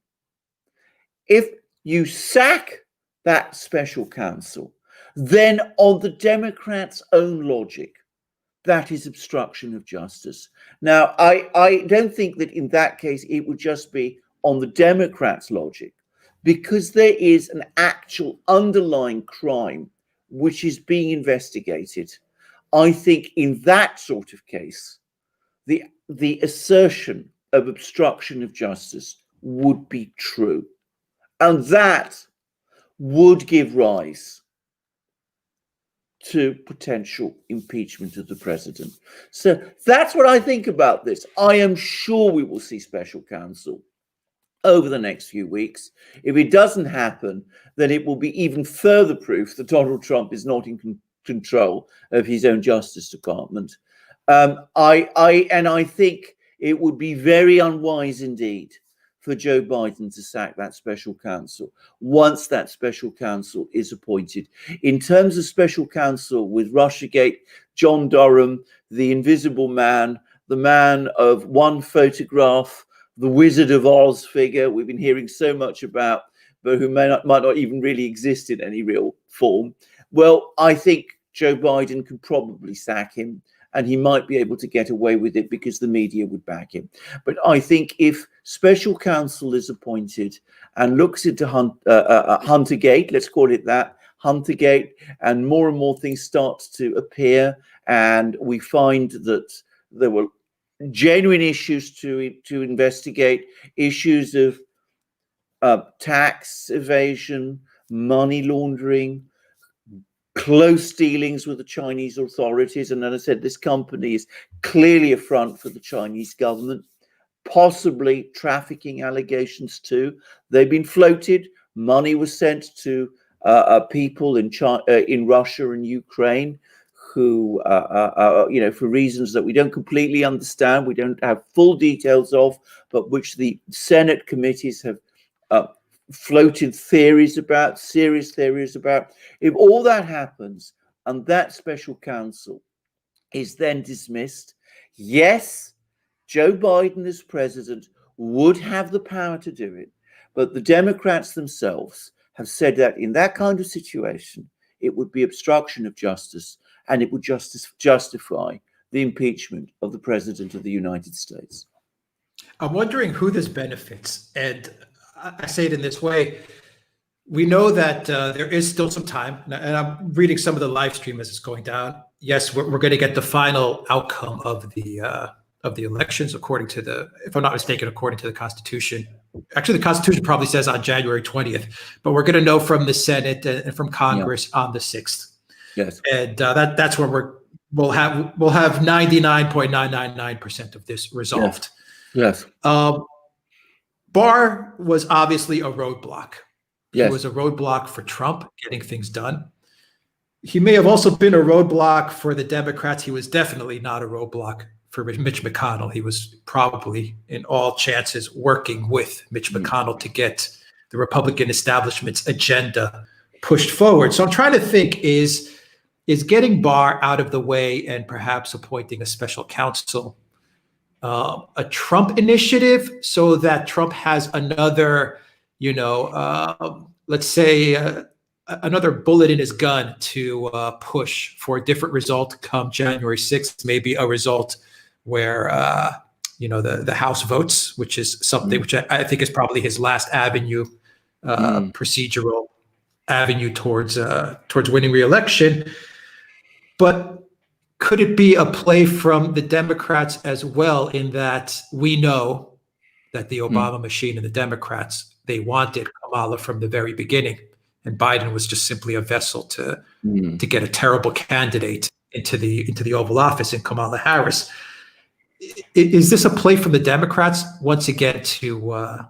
If you sack that special counsel, then on the Democrats' own logic, that is obstruction of justice. Now, I don't think that in that case it would just be on the Democrats' logic, because there is an actual underlying crime which is being investigated. I think in that sort of case, the assertion of obstruction of justice would be true. And that would give rise to potential impeachment of the president. So that's what I think about this. I am sure we will see special counsel over the next few weeks. If it doesn't happen, then it will be even further proof that Donald Trump is not in control of his own Justice Department. I think it would be very unwise indeed for Joe Biden to sack that special counsel once that special counsel is appointed. In terms of special counsel with Russiagate, John Durham, the Invisible Man, the man of one photograph, the Wizard of Oz figure we've been hearing so much about, but who might not even really exist in any real form. Well, I think Joe Biden could probably sack him, and he might be able to get away with it because the media would back him. But I think if special counsel is appointed and looks into Huntergate, let's call it that, Huntergate, and more things start to appear, and we find that there were genuine issues to investigate, issues of tax evasion, money laundering, close dealings with the Chinese authorities. And as I said, this company is clearly a front for the Chinese government, possibly trafficking allegations too. They've been floated. Money was sent to people in Russia and Ukraine who, for reasons that we don't completely understand, we don't have full details of, but which the Senate committees have floated theories about, serious theories about. If all that happens and that special counsel is then dismissed, yes, Joe Biden as president would have the power to do it, but the Democrats themselves have said that in that kind of situation, it would be obstruction of justice, and it would justify the impeachment of the president of the United States. I'm wondering who this benefits. And I say it in this way. We know that there is still some time, and I'm reading some of the live stream as it's going down. Yes, we're going to get the final outcome of the elections according to the, if I'm not mistaken, according to the Constitution. Actually, the Constitution probably says on January 20th, but we're going to know from the Senate and from Congress on the 6th. Yes, and that's where we'll have 99.999% of this resolved. Yes. Barr was obviously a roadblock. Yes. He was a roadblock for Trump getting things done. He may have also been a roadblock for the Democrats. He was definitely not a roadblock for Mitch McConnell. He was probably, in all chances, working with Mitch McConnell to get the Republican establishment's agenda pushed forward. So I'm trying to think, is getting Barr out of the way and perhaps appointing a special counsel a Trump initiative so that Trump has another, let's say, another bullet in his gun to push for a different result come January 6th, maybe a result where, the House votes, which is something which I think is probably his last avenue, procedural avenue towards winning re-election. But could it be a play from the Democrats as well, in that we know that the Obama machine and the Democrats, they wanted Kamala from the very beginning, and Biden was just simply a vessel to get a terrible candidate into the Oval Office in Kamala Harris. Is this a play from the Democrats once again to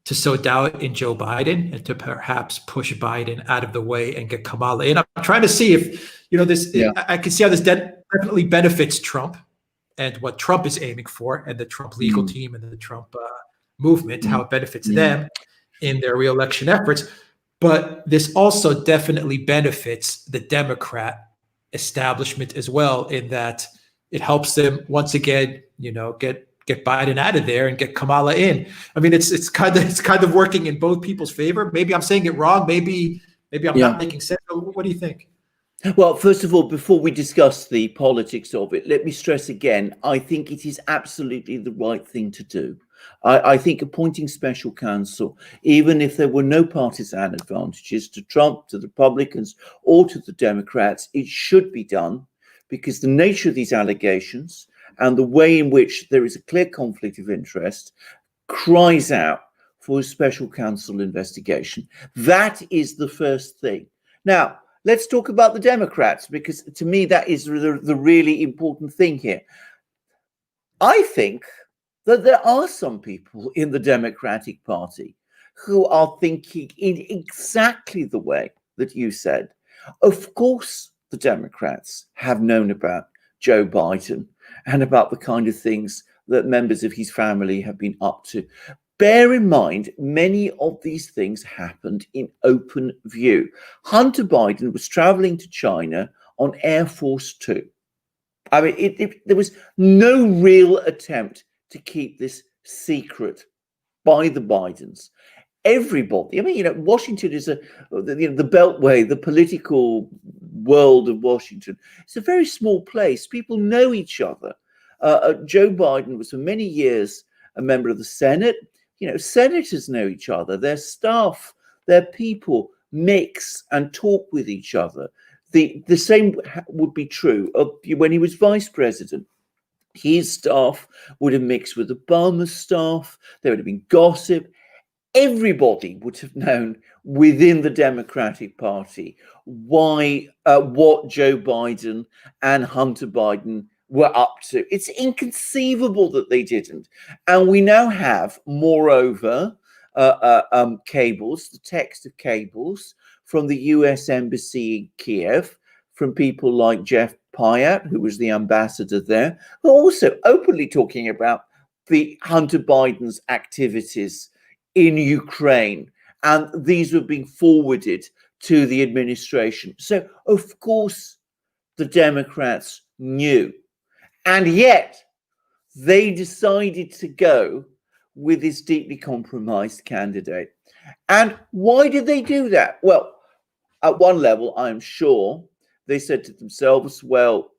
sow doubt in Joe Biden and to perhaps push Biden out of the way and get Kamala in? I'm trying to see if, this, I can see how this definitely benefits Trump and what Trump is aiming for, and the Trump legal team and the Trump movement, how it benefits them in their reelection efforts. But this also definitely benefits the Democrat establishment as well, in that it helps them once again, get Biden out of there and get Kamala in. I mean, it's kind of working in both people's favor. Maybe I'm saying it wrong. Maybe I'm not making sense. What do you think? Well, first of all, before we discuss the politics of it, let me stress again, I think it is absolutely the right thing to do. I think appointing special counsel, even if there were no partisan advantages to Trump, to the Republicans, or to the Democrats, it should be done, because the nature of these allegations and the way in which there is a clear conflict of interest cries out for a special counsel investigation. That is the first thing. Now, let's talk about the Democrats, because to me, that is the really important thing here. I think that there are some people in the Democratic Party who are thinking in exactly the way that you said. Of course, the Democrats have known about Joe Biden and about the kind of things that members of his family have been up to. Bear in mind, many of these things happened in open view. Hunter Biden was traveling to China on Air Force Two. I mean, there was no real attempt to keep this secret by the Bidens. Everybody, I mean, Washington is the Beltway, the political world of Washington. It's a very small place. People know each other. Joe Biden was for many years a member of the Senate. Senators know each other. Their staff, their people mix and talk with each other. The same would be true of when he was vice president. His staff would have mixed with Obama's staff. There would have been gossip. Everybody would have known within the Democratic Party what Joe Biden and Hunter Biden were up to. It's inconceivable that they didn't. And we now have, moreover, cables, the text of cables from the US Embassy in Kiev, from people like Jeff Pyatt, who was the ambassador there, who are also openly talking about the Hunter Biden's activities in Ukraine. And these were being forwarded to the administration. So, of course, the Democrats knew. And yet, they decided to go with this deeply compromised candidate. And why did they do that? Well, at one level, I'm sure they said to themselves, well,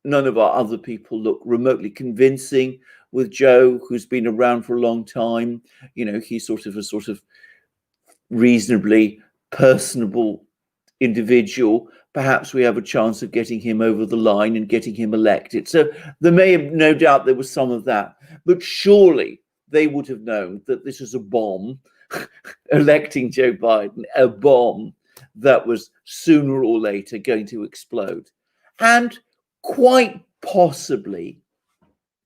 none of our other people look remotely convincing with Joe, who's been around for a long time. He's sort of reasonably personable individual. Perhaps we have a chance of getting him over the line and getting him elected. So there may have, no doubt there was some of that. But surely they would have known that this was a bomb, electing Joe Biden, a bomb that was sooner or later going to explode. And quite possibly,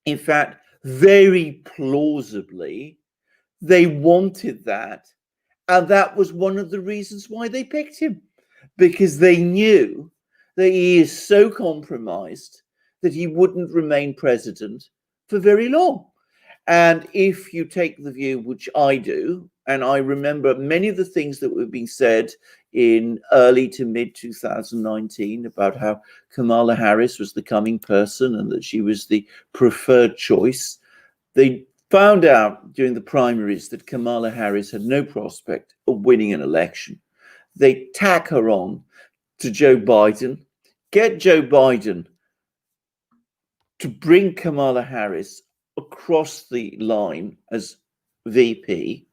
in fact, very plausibly, they wanted that. And that was one of the reasons why they picked him, because they knew that he is so compromised that he wouldn't remain president for very long. And if you take the view, which I do, and I remember many of the things that were being said in early to mid 2019 about how Kamala Harris was the coming person and that she was the preferred choice, they found out during the primaries that Kamala Harris had no prospect of winning an election. They tack her on to Joe Biden, get Joe Biden to bring Kamala Harris across the line as VP.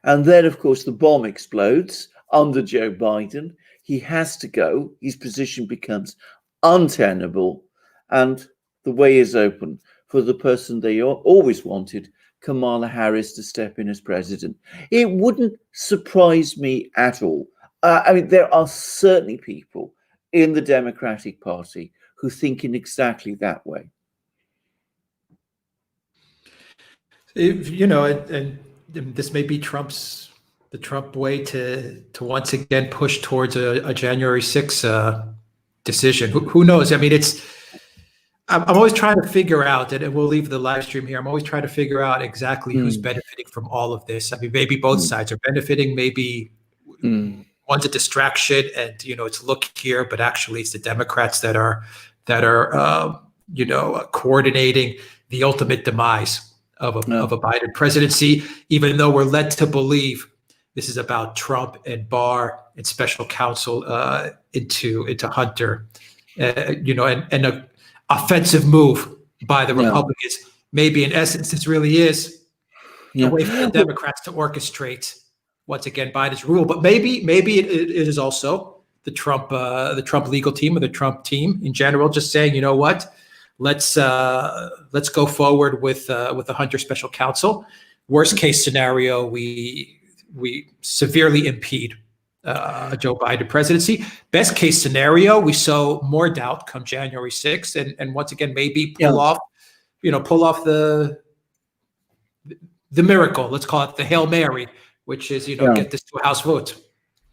And then, of course, the bomb explodes under Joe Biden. He has to go. His position becomes untenable. And the way is open for the person they always wanted, Kamala Harris, to step in as president. It wouldn't surprise me at all. There are certainly people in the Democratic Party who think in exactly that way. And this may be the Trump way to once again push towards a January 6th decision. Who knows? I mean, I'm always trying to figure out, and we'll leave the live stream here. I'm always trying to figure out exactly who's benefiting from all of this. I mean, maybe both sides are benefiting. Maybe one's a distraction, and it's look here, but actually it's the Democrats that are coordinating the ultimate demise of a Biden presidency. Even though we're led to believe this is about Trump and Barr and special counsel into Hunter, and a offensive move by the Republicans. Maybe in essence, this really is a way for the Democrats to orchestrate once again Biden's rule. But maybe it is also the Trump legal team or the Trump team in general just saying, you know what, let's go forward with the Hunter special counsel. Worst case scenario, we severely impede a Joe Biden presidency. Best case scenario, we sow more doubt come January 6th, and once again maybe pull off the miracle. Let's call it the Hail Mary, which is get this to a House vote.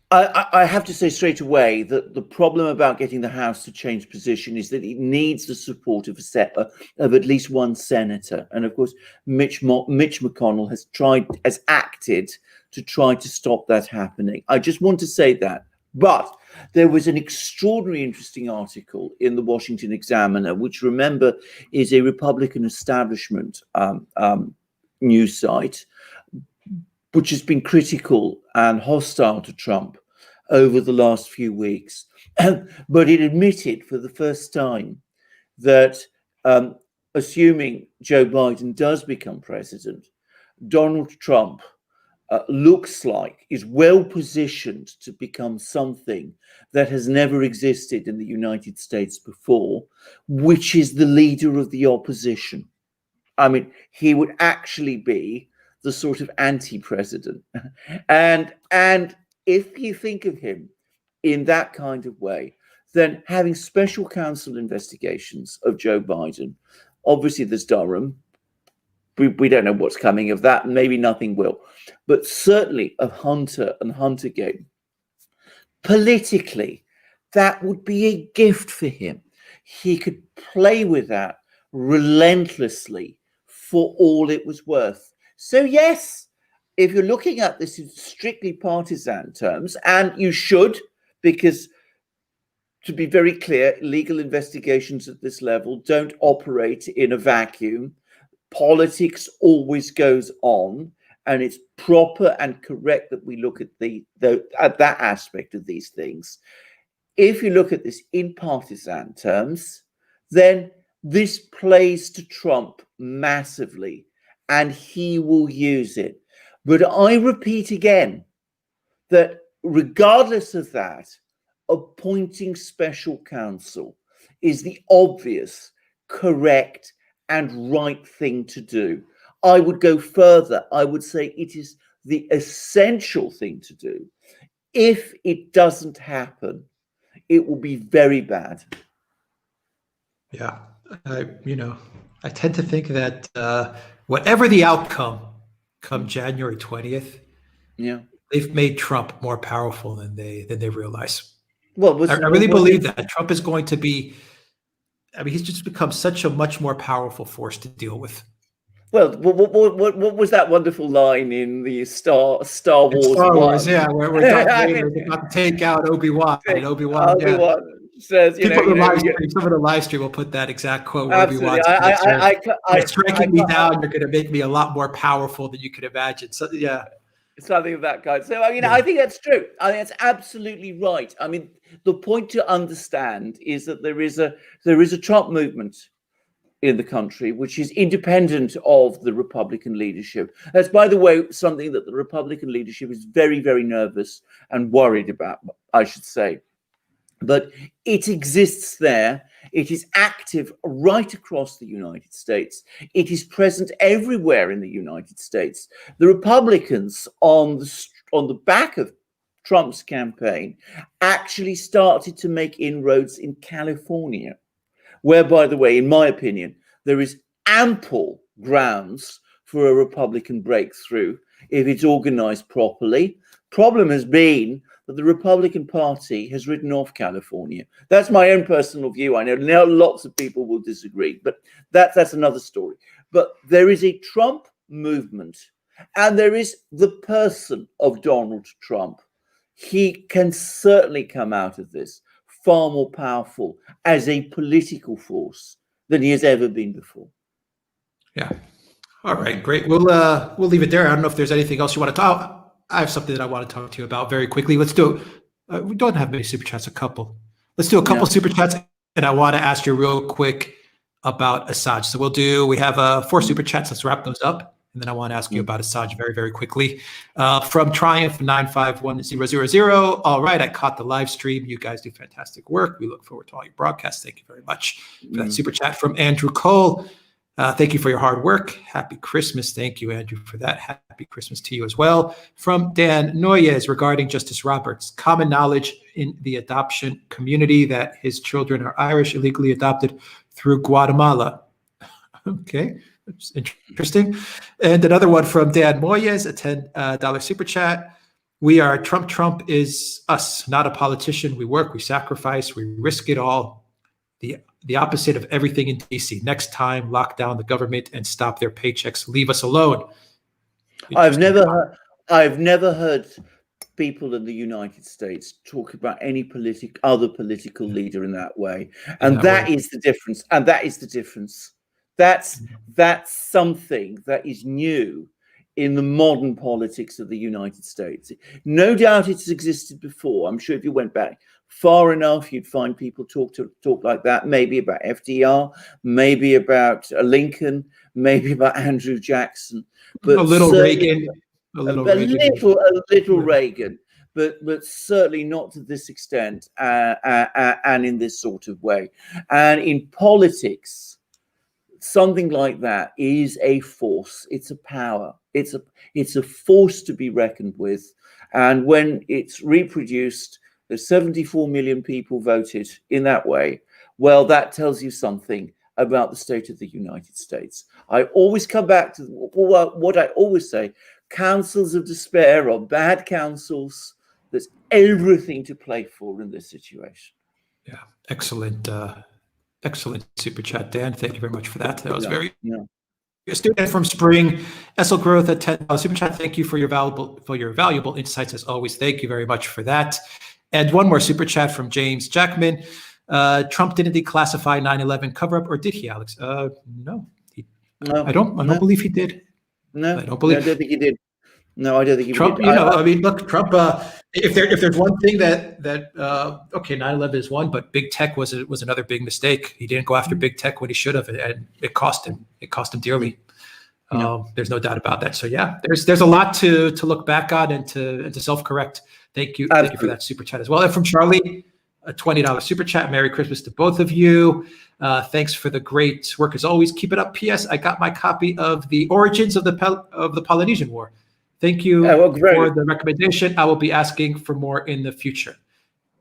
I have to say straight away that the problem about getting the House to change position is that it needs the support of at least one senator, and of course Mitch McConnell has acted to try to stop that happening. I just want to say that. But there was an extraordinarily interesting article in the Washington Examiner, which, remember, is a Republican establishment news site, which has been critical and hostile to Trump over the last few weeks. But it admitted for the first time that assuming Joe Biden does become president, Donald Trump looks like is well positioned to become something that has never existed in the United States before, which is the leader of the opposition. I mean, he would actually be the sort of anti-president. And if you think of him in that kind of way, then having special counsel investigations of Joe Biden, obviously there's Durham. We don't know what's coming of that, and maybe nothing will. But certainly of Hunter and Huntergate, politically, that would be a gift for him. He could play with that relentlessly for all it was worth. So yes, if you're looking at this in strictly partisan terms, and you should, because to be very clear, legal investigations at this level don't operate in a vacuum. Politics always goes on, and it's proper and correct that we look at at that aspect of these things. If you look at this in partisan terms, then this plays to Trump massively, and he will use it. But I repeat again that regardless of that, appointing special counsel is the obvious, correct, and right thing to do. I would go further. I would say it is the essential thing to do. If it doesn't happen, it will be very bad. Yeah, I tend to think that whatever the outcome come January 20th, they've made Trump more powerful than they realize. Well, I really believe that Trump is going to be. I mean, he's just become such a much more powerful force to deal with. Well, what was that wonderful line in the Star Wars? Star Wars, yeah, where Darth Vader is about to take out Obi-Wan. And Obi-Wan says, some of the live stream will put that exact quote. Absolutely. It's striking me down. You're going to make me a lot more powerful than you could imagine. So yeah. Something of that kind. So, I think that's true. I think that's absolutely right. I mean, the point to understand is that there is a Trump movement in the country which is independent of the Republican leadership. That's, by the way, something that the Republican leadership is very, very nervous and worried about, I should say. But it exists there. It is active right across the United States. It is present everywhere in the United States. The Republicans on the back of Trump's campaign actually started to make inroads in California, where, by the way, in my opinion, there is ample grounds for a Republican breakthrough if it's organized properly. Problem has been that the Republican Party has written off California. That's my own personal view. I know now lots of people will disagree, but that's another story. But there is a Trump movement, and there is the person of Donald Trump. He can certainly come out of this far more powerful as a political force than he has ever been before. Yeah. All right, great. We'll leave it there. I don't know if there's anything else you want to talk. I have something that I want to talk to you about very quickly. Let's do it. We don't have many super chats, a couple. Let's do a couple super chats, and I want to ask you real quick about Assange. So we have 4 super chats. Let's wrap those up, and then I want to ask you about Assange very, very quickly. From Triumph 951000. All right, I caught the live stream. You guys do fantastic work. We look forward to all your broadcasts. Thank you very much for that super chat. From Andrew Cole. Thank you for your hard work. Happy Christmas. Thank you, Andrew, for that. Happy Christmas to you as well. From Dan Noyes regarding Justice Roberts. Common knowledge in the adoption community that his children are Irish, illegally adopted through Guatemala. Okay, that's interesting. And another one from Dan Moyes, a $10 super chat. We are Trump. Trump is us, not a politician. We work, we sacrifice, we risk it all. The opposite of everything in DC. Next time, lock down the government and stop their paychecks. Leave us alone. I've never heard people in the United States talk about any other political leader in that way, and that is the difference. And that is the difference. That's something that is new in the modern politics of the United States. No doubt it's existed before. I'm sure if you went back far enough, you'd find people talk like that, maybe about FDR, maybe about Lincoln, maybe about Andrew Jackson, but a little Reagan, a little Reagan, but certainly not to this extent, and in this sort of way. And in politics, something like that is a force. It's a power. It's a force to be reckoned with. And when it's reproduced, there's 74 million people voted in that way. Well, that tells you something about the state of the United States. I always come back to what I always say: councils of despair are bad councils. There's everything to play for in this situation. Yeah, excellent. Excellent super chat, Dan. Thank you very much for that. That was very astute. And from Spring, SL Growth at $10 super chat. Thank you for your valuable insights as always. Thank you very much for that. And one more super chat from James Jackman. Trump didn't declassify 9/11 cover-up, or did he, Alex? No. I don't believe he did. No, I don't think he did. No, I don't think he Trump, did. I mean, look, Trump, if there's one thing that okay, 9/11 is one, but big tech was another big mistake. He didn't go after big tech when he should have, and it cost him. It cost him dearly. There's no doubt about that. So yeah, there's a lot to look back on and to self-correct. Thank you for that super chat as well. And from Charlie, a $20 super chat. Merry Christmas to both of you. Thanks for the great work as always. Keep it up. P.S. I got my copy of The Origins of the Polynesian War. Thank you for the recommendation. I will be asking for more in the future.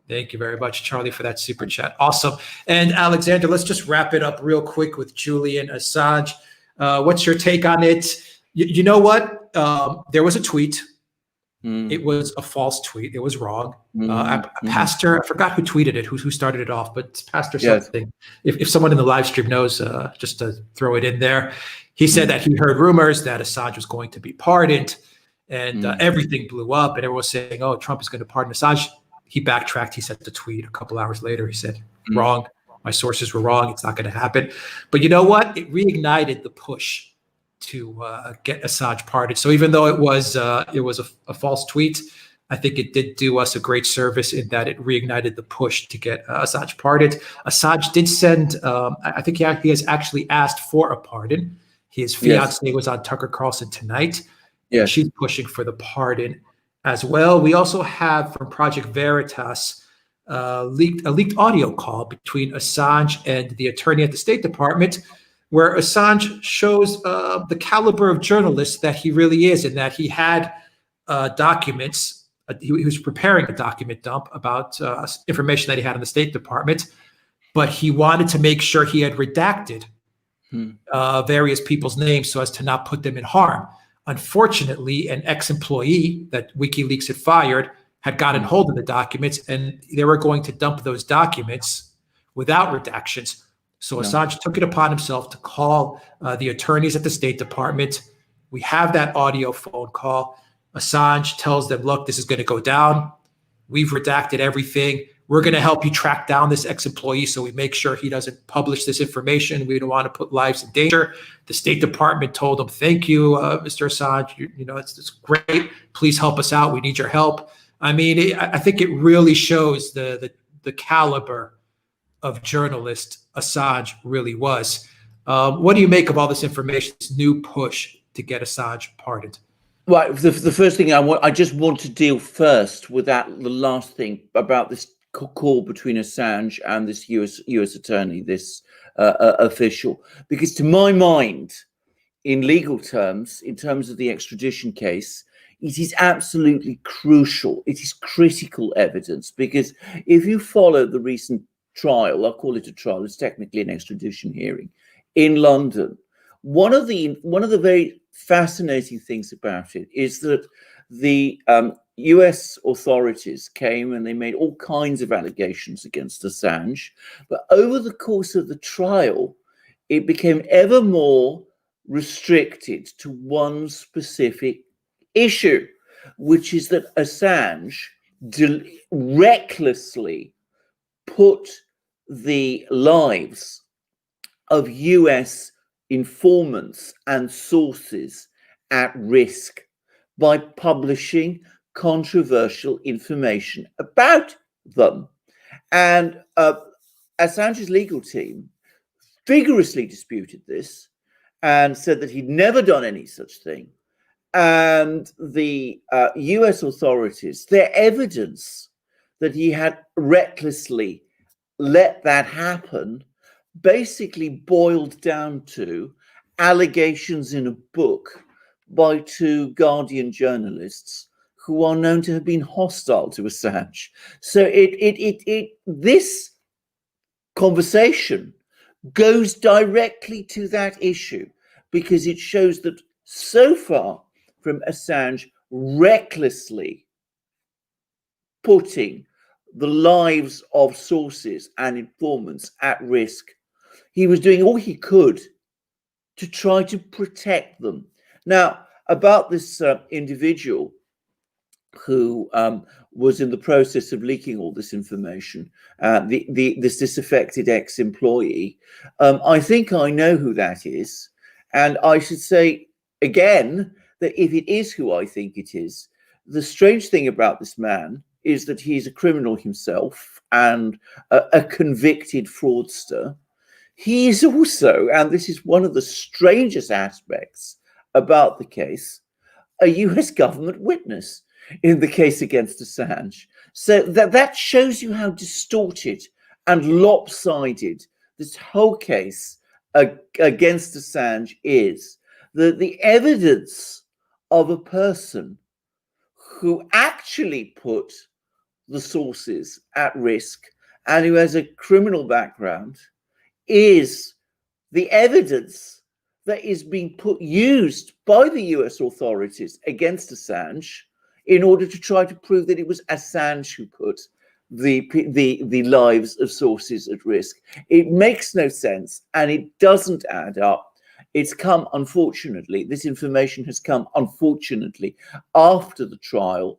Thank you very much, Charlie, for that super chat. Awesome. And Alexander, let's just wrap it up real quick with Julian Assange. What's your take on it? You know what? There was a tweet. It was a false tweet. It was wrong. A pastor, I forgot who tweeted it, who started it off, but Pastor something. If someone in the live stream knows, just to throw it in there. He said that he heard rumors that Assange was going to be pardoned, and everything blew up, and everyone was saying, oh, Trump is going to pardon Assange. He backtracked. He sent the tweet a couple hours later. He said, wrong. My sources were wrong. It's not going to happen. But you know what? It reignited the push to get Assange pardoned. So even though it was a false tweet, I think it did do us a great service in that it reignited the push to get Assange pardoned. Assange did send, I think he has actually asked for a pardon. His fiance was on Tucker Carlson tonight. Yeah, she's pushing for the pardon as well. We also have from Project Veritas a leaked audio call between Assange and the attorney at the State Department, where Assange shows the caliber of journalist that he really is, and that he had documents. He was preparing a document dump about information that he had in the State Department, but he wanted to make sure he had redacted various people's names so as to not put them in harm. Unfortunately, an ex-employee that WikiLeaks had fired had gotten hold of the documents, and they were going to dump those documents without redactions. So Assange took it upon himself to call the attorneys at the State Department. We have that audio phone call. Assange tells them, look, this is going to go down. We've redacted everything. We're going to help you track down this ex-employee so we make sure he doesn't publish this information. We don't want to put lives in danger. The State Department told him, thank you, Mr. Assange. You know, it's great. Please help us out. We need your help. I mean, I think it really shows the caliber of journalist Assange really was. What do you make of all this information, this new push to get Assange pardoned? Well, the first thing I just want to deal first with the last thing about this call between Assange and this US attorney, this official, because to my mind, in legal terms, in terms of the extradition case, it is absolutely crucial. It is critical evidence, because if you follow the recent trial, I'll call it a trial, it's technically an extradition hearing in London, one of the very fascinating things about it is that the US authorities came and they made all kinds of allegations against Assange, but over the course of the trial, it became ever more restricted to one specific issue, which is that Assange recklessly put the lives of US informants and sources at risk by publishing controversial information about them. And Assange's legal team vigorously disputed this and said that he'd never done any such thing. And the US authorities, their evidence that he had recklessly let that happen basically boiled down to allegations in a book by two Guardian journalists who are known to have been hostile to Assange. So this conversation goes directly to that issue, because it shows that so far from Assange recklessly putting the lives of sources and informants at risk, he was doing all he could to try to protect them. Now, about this individual who was in the process of leaking all this information, this disaffected ex-employee, I think I know who that is. And I should say again that if it is who I think it is, the strange thing about this man is that he's a criminal himself and a convicted fraudster. He is also, and this is one of the strangest aspects about the case, a US government witness in the case against Assange. So that shows you how distorted and lopsided this whole case against Assange is. The evidence of a person who actually put the sources at risk and who has a criminal background is the evidence that is being used by the US authorities against Assange in order to try to prove that it was Assange who put the lives of sources at risk. It makes no sense and it doesn't add up. It's come, unfortunately, this information has come, unfortunately, after the trial.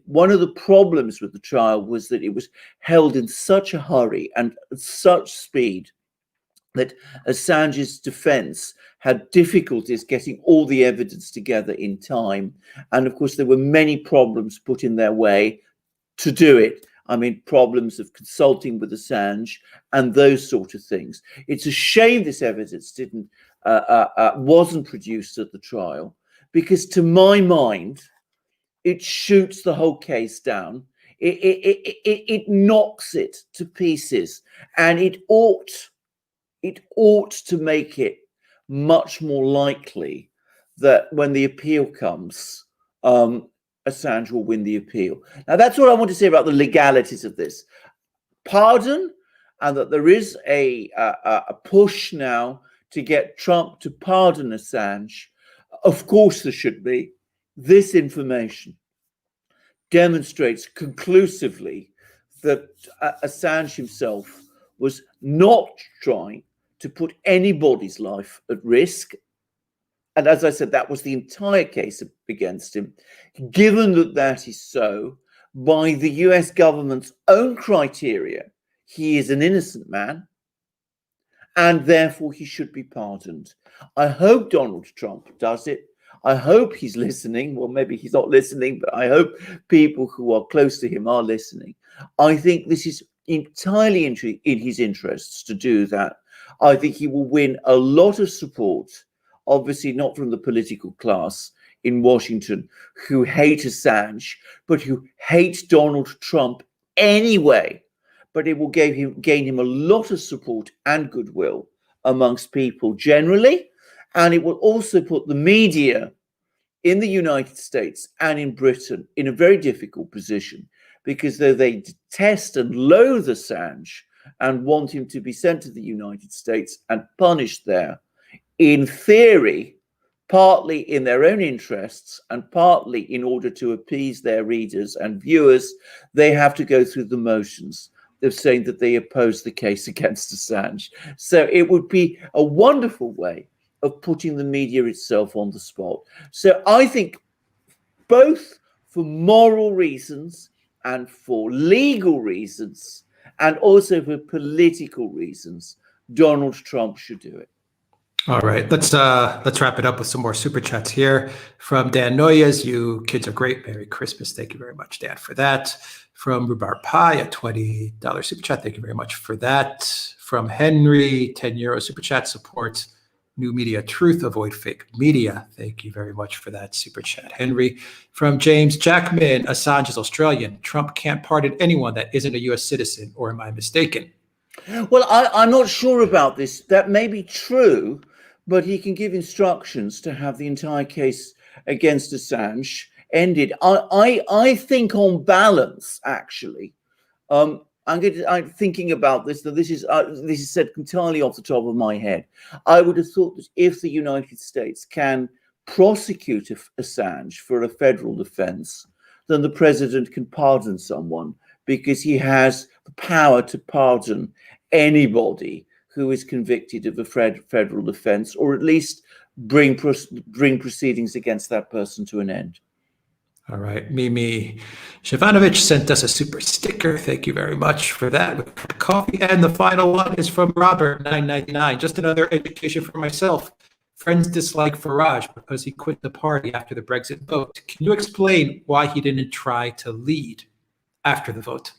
One of the problems with the trial was that it was held in such a hurry and at such speed that Assange's defense had difficulties getting all the evidence together in time. And of course, there were many problems put in their way to do it. I mean, problems of consulting with Assange and those sort of things. It's a shame this evidence wasn't produced at the trial, because to my mind, it shoots the whole case down. It knocks it to pieces, and it ought to make it much more likely that when the appeal comes, Assange will win the appeal. Now, that's what I want to say about the legalities of this. Pardon, and that there is a push now to get Trump to pardon Assange. Of course there should be. This information demonstrates conclusively that Assange himself was not trying to put anybody's life at risk. And as I said, that was the entire case against him. Given that that is so, by the US government's own criteria, he is an innocent man, and therefore he should be pardoned. I hope Donald Trump does it. I hope he's listening. Well, maybe he's not listening, but I hope people who are close to him are listening. I think this is entirely in his interests to do that. I think he will win a lot of support, obviously not from the political class in Washington who hate Assange, but who hate Donald Trump anyway, but it will gain him a lot of support and goodwill amongst people generally. And it will also put the media in the United States and in Britain in a very difficult position, because though they detest and loathe Assange and want him to be sent to the United States and punished there, in theory, partly in their own interests and partly in order to appease their readers and viewers, they have to go through the motions of saying that they oppose the case against Assange. So it would be a wonderful way of putting the media itself on the spot. So I think both for moral reasons and for legal reasons and also for political reasons, Donald Trump should do it. All right, let's wrap it up with some more super chats here from Dan Noyes. You kids are great. Merry Christmas. Thank you very much, Dan, for that. From Rhubarb Pie, a $20 super chat. Thank you very much for that. From Henry, €10 super chat. Support new media truth, avoid fake media. Thank you very much for that super chat, Henry. From James Jackman, Assange is Australian. Trump can't pardon anyone that isn't a U.S. citizen, or am I mistaken? Well, I'm not sure about this. That may be true, but he can give instructions to have the entire case against Assange ended. I think on balance, actually, I'm thinking about this. That this is said entirely off the top of my head. I would have thought that if the United States can prosecute Assange for a federal offence, then the president can pardon someone, because he has the power to pardon anybody who is convicted of a federal offence, or at least bring proceedings against that person to an end. All right. Mimi Shivanovic sent us a super sticker. Thank you very much for that. With coffee. And the final one is from Robert, $9.99. Just another education for myself. Friends dislike Farage because he quit the party after the Brexit vote. Can you explain why he didn't try to lead after the vote?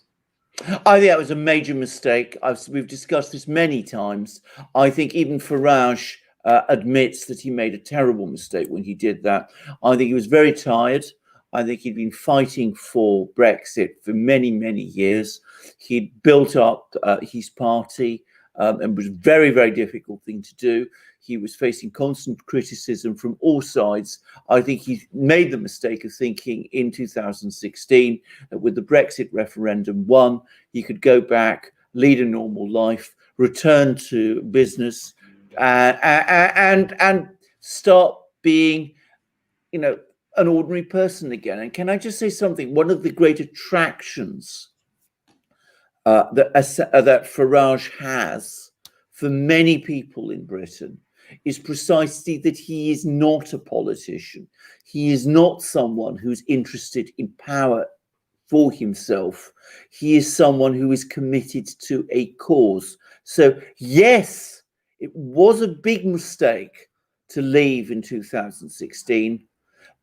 I think that was a major mistake. We've discussed this many times. I think even Farage admits that he made a terrible mistake when he did that. I think he was very tired. I think he'd been fighting for Brexit for many, many years. He'd built up his party, and it was a very, very difficult thing to do. He was facing constant criticism from all sides. I think he made the mistake of thinking in 2016 that with the Brexit referendum won, he could go back, lead a normal life, return to business, and start being, an ordinary person again. And can I just say something? One of the great attractions that Farage has for many people in Britain is precisely that he is not a politician. He is not someone who's interested in power for himself. He is someone who is committed to a cause. So yes, it was a big mistake to leave in 2016.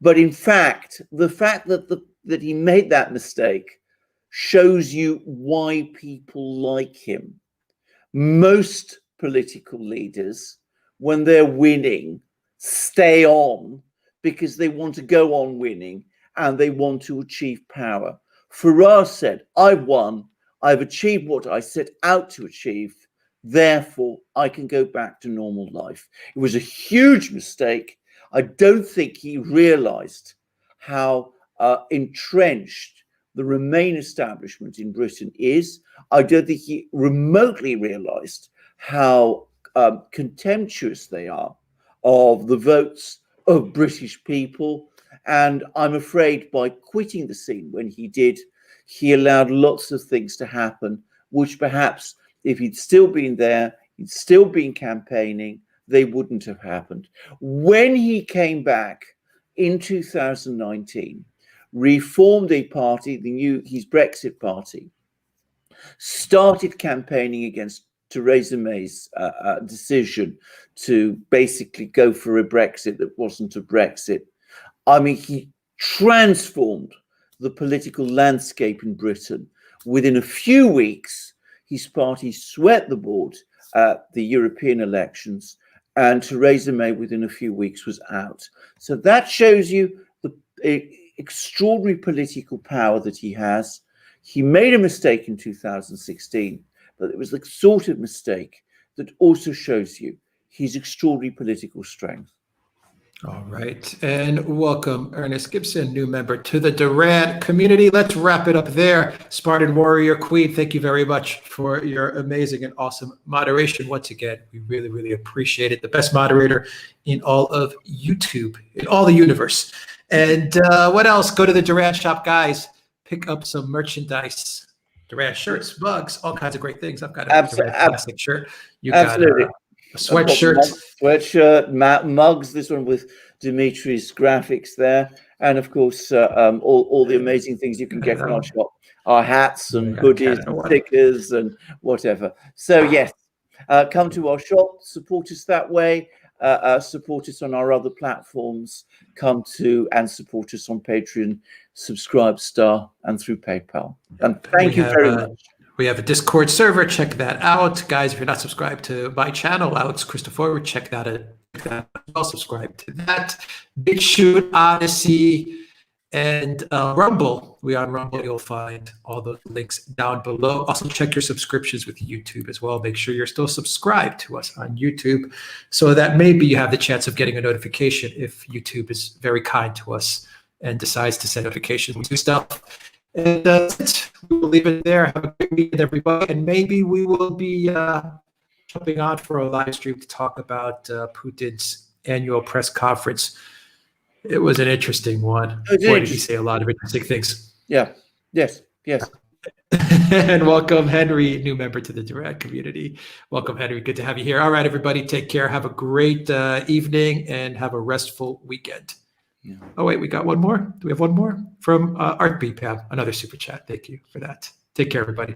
But in fact, the fact that he made that mistake shows you why people like him. Most political leaders, when they're winning, stay on because they want to go on winning and they want to achieve power. Farage said, I've won, I've achieved what I set out to achieve, therefore I can go back to normal life. It was a huge mistake. I don't think he realized how entrenched the Remain establishment in Britain is. I don't think he remotely realized how contemptuous they are of the votes of British people. And I'm afraid by quitting the scene when he did, he allowed lots of things to happen, which perhaps if he'd still been there, he'd still been campaigning, they wouldn't have happened. When he came back in 2019, reformed a party, his Brexit party, started campaigning against Theresa May's decision to basically go for a Brexit that wasn't a Brexit. I mean, he transformed the political landscape in Britain. Within a few weeks, his party swept the board at the European elections, and Theresa May within a few weeks was out. So that shows you the extraordinary political power that he has. He made a mistake in 2016, but it was the sort of mistake that also shows you his extraordinary political strength. All right. And welcome, Ernest Gibson, new member to the Duran community. Let's wrap it up there. Spartan Warrior Queen, thank you very much for your amazing and awesome moderation. Once again, we really, really appreciate it. The best moderator in all of YouTube, in all the universe. And what else? Go to the Duran shop, guys. Pick up some merchandise. Duran shirts, mugs, all kinds of great things. I've got a Duran classic shirt. You got a sweatshirt. Sweatshirt, mugs, this one with Dimitri's graphics there. And of course, all the amazing things you can get in our shop, our hats and hoodies, and stickers and whatever. So yes, come to our shop, support us that way, support us on our other platforms, come to and support us on Patreon, Subscribestar, and through PayPal. And thank you very much. We have a Discord server. Check that out. Guys, if you're not subscribed to my channel, Alex Christopher, check that out. I'll subscribe to that. BitChute, Odyssey, and Rumble. We are on Rumble. You'll find all those links down below. Also, check your subscriptions with YouTube as well. Make sure you're still subscribed to us on YouTube so that maybe you have the chance of getting a notification if YouTube is very kind to us and decides to send notifications and do stuff. And that's it. We will leave it there. Have a great weekend, everybody. And maybe we will be jumping on for a live stream to talk about Putin's annual press conference. It was an interesting one. Boy, did he say a lot of interesting things. Yeah. Yes. And welcome, Henry, new member to the Duran community. Welcome, Henry. Good to have you here. All right, everybody. Take care. Have a great evening and have a restful weekend. Yeah. Oh, wait, we got one more. Do we have one more? From Art B. Pam, another super chat. Thank you for that. Take care, everybody.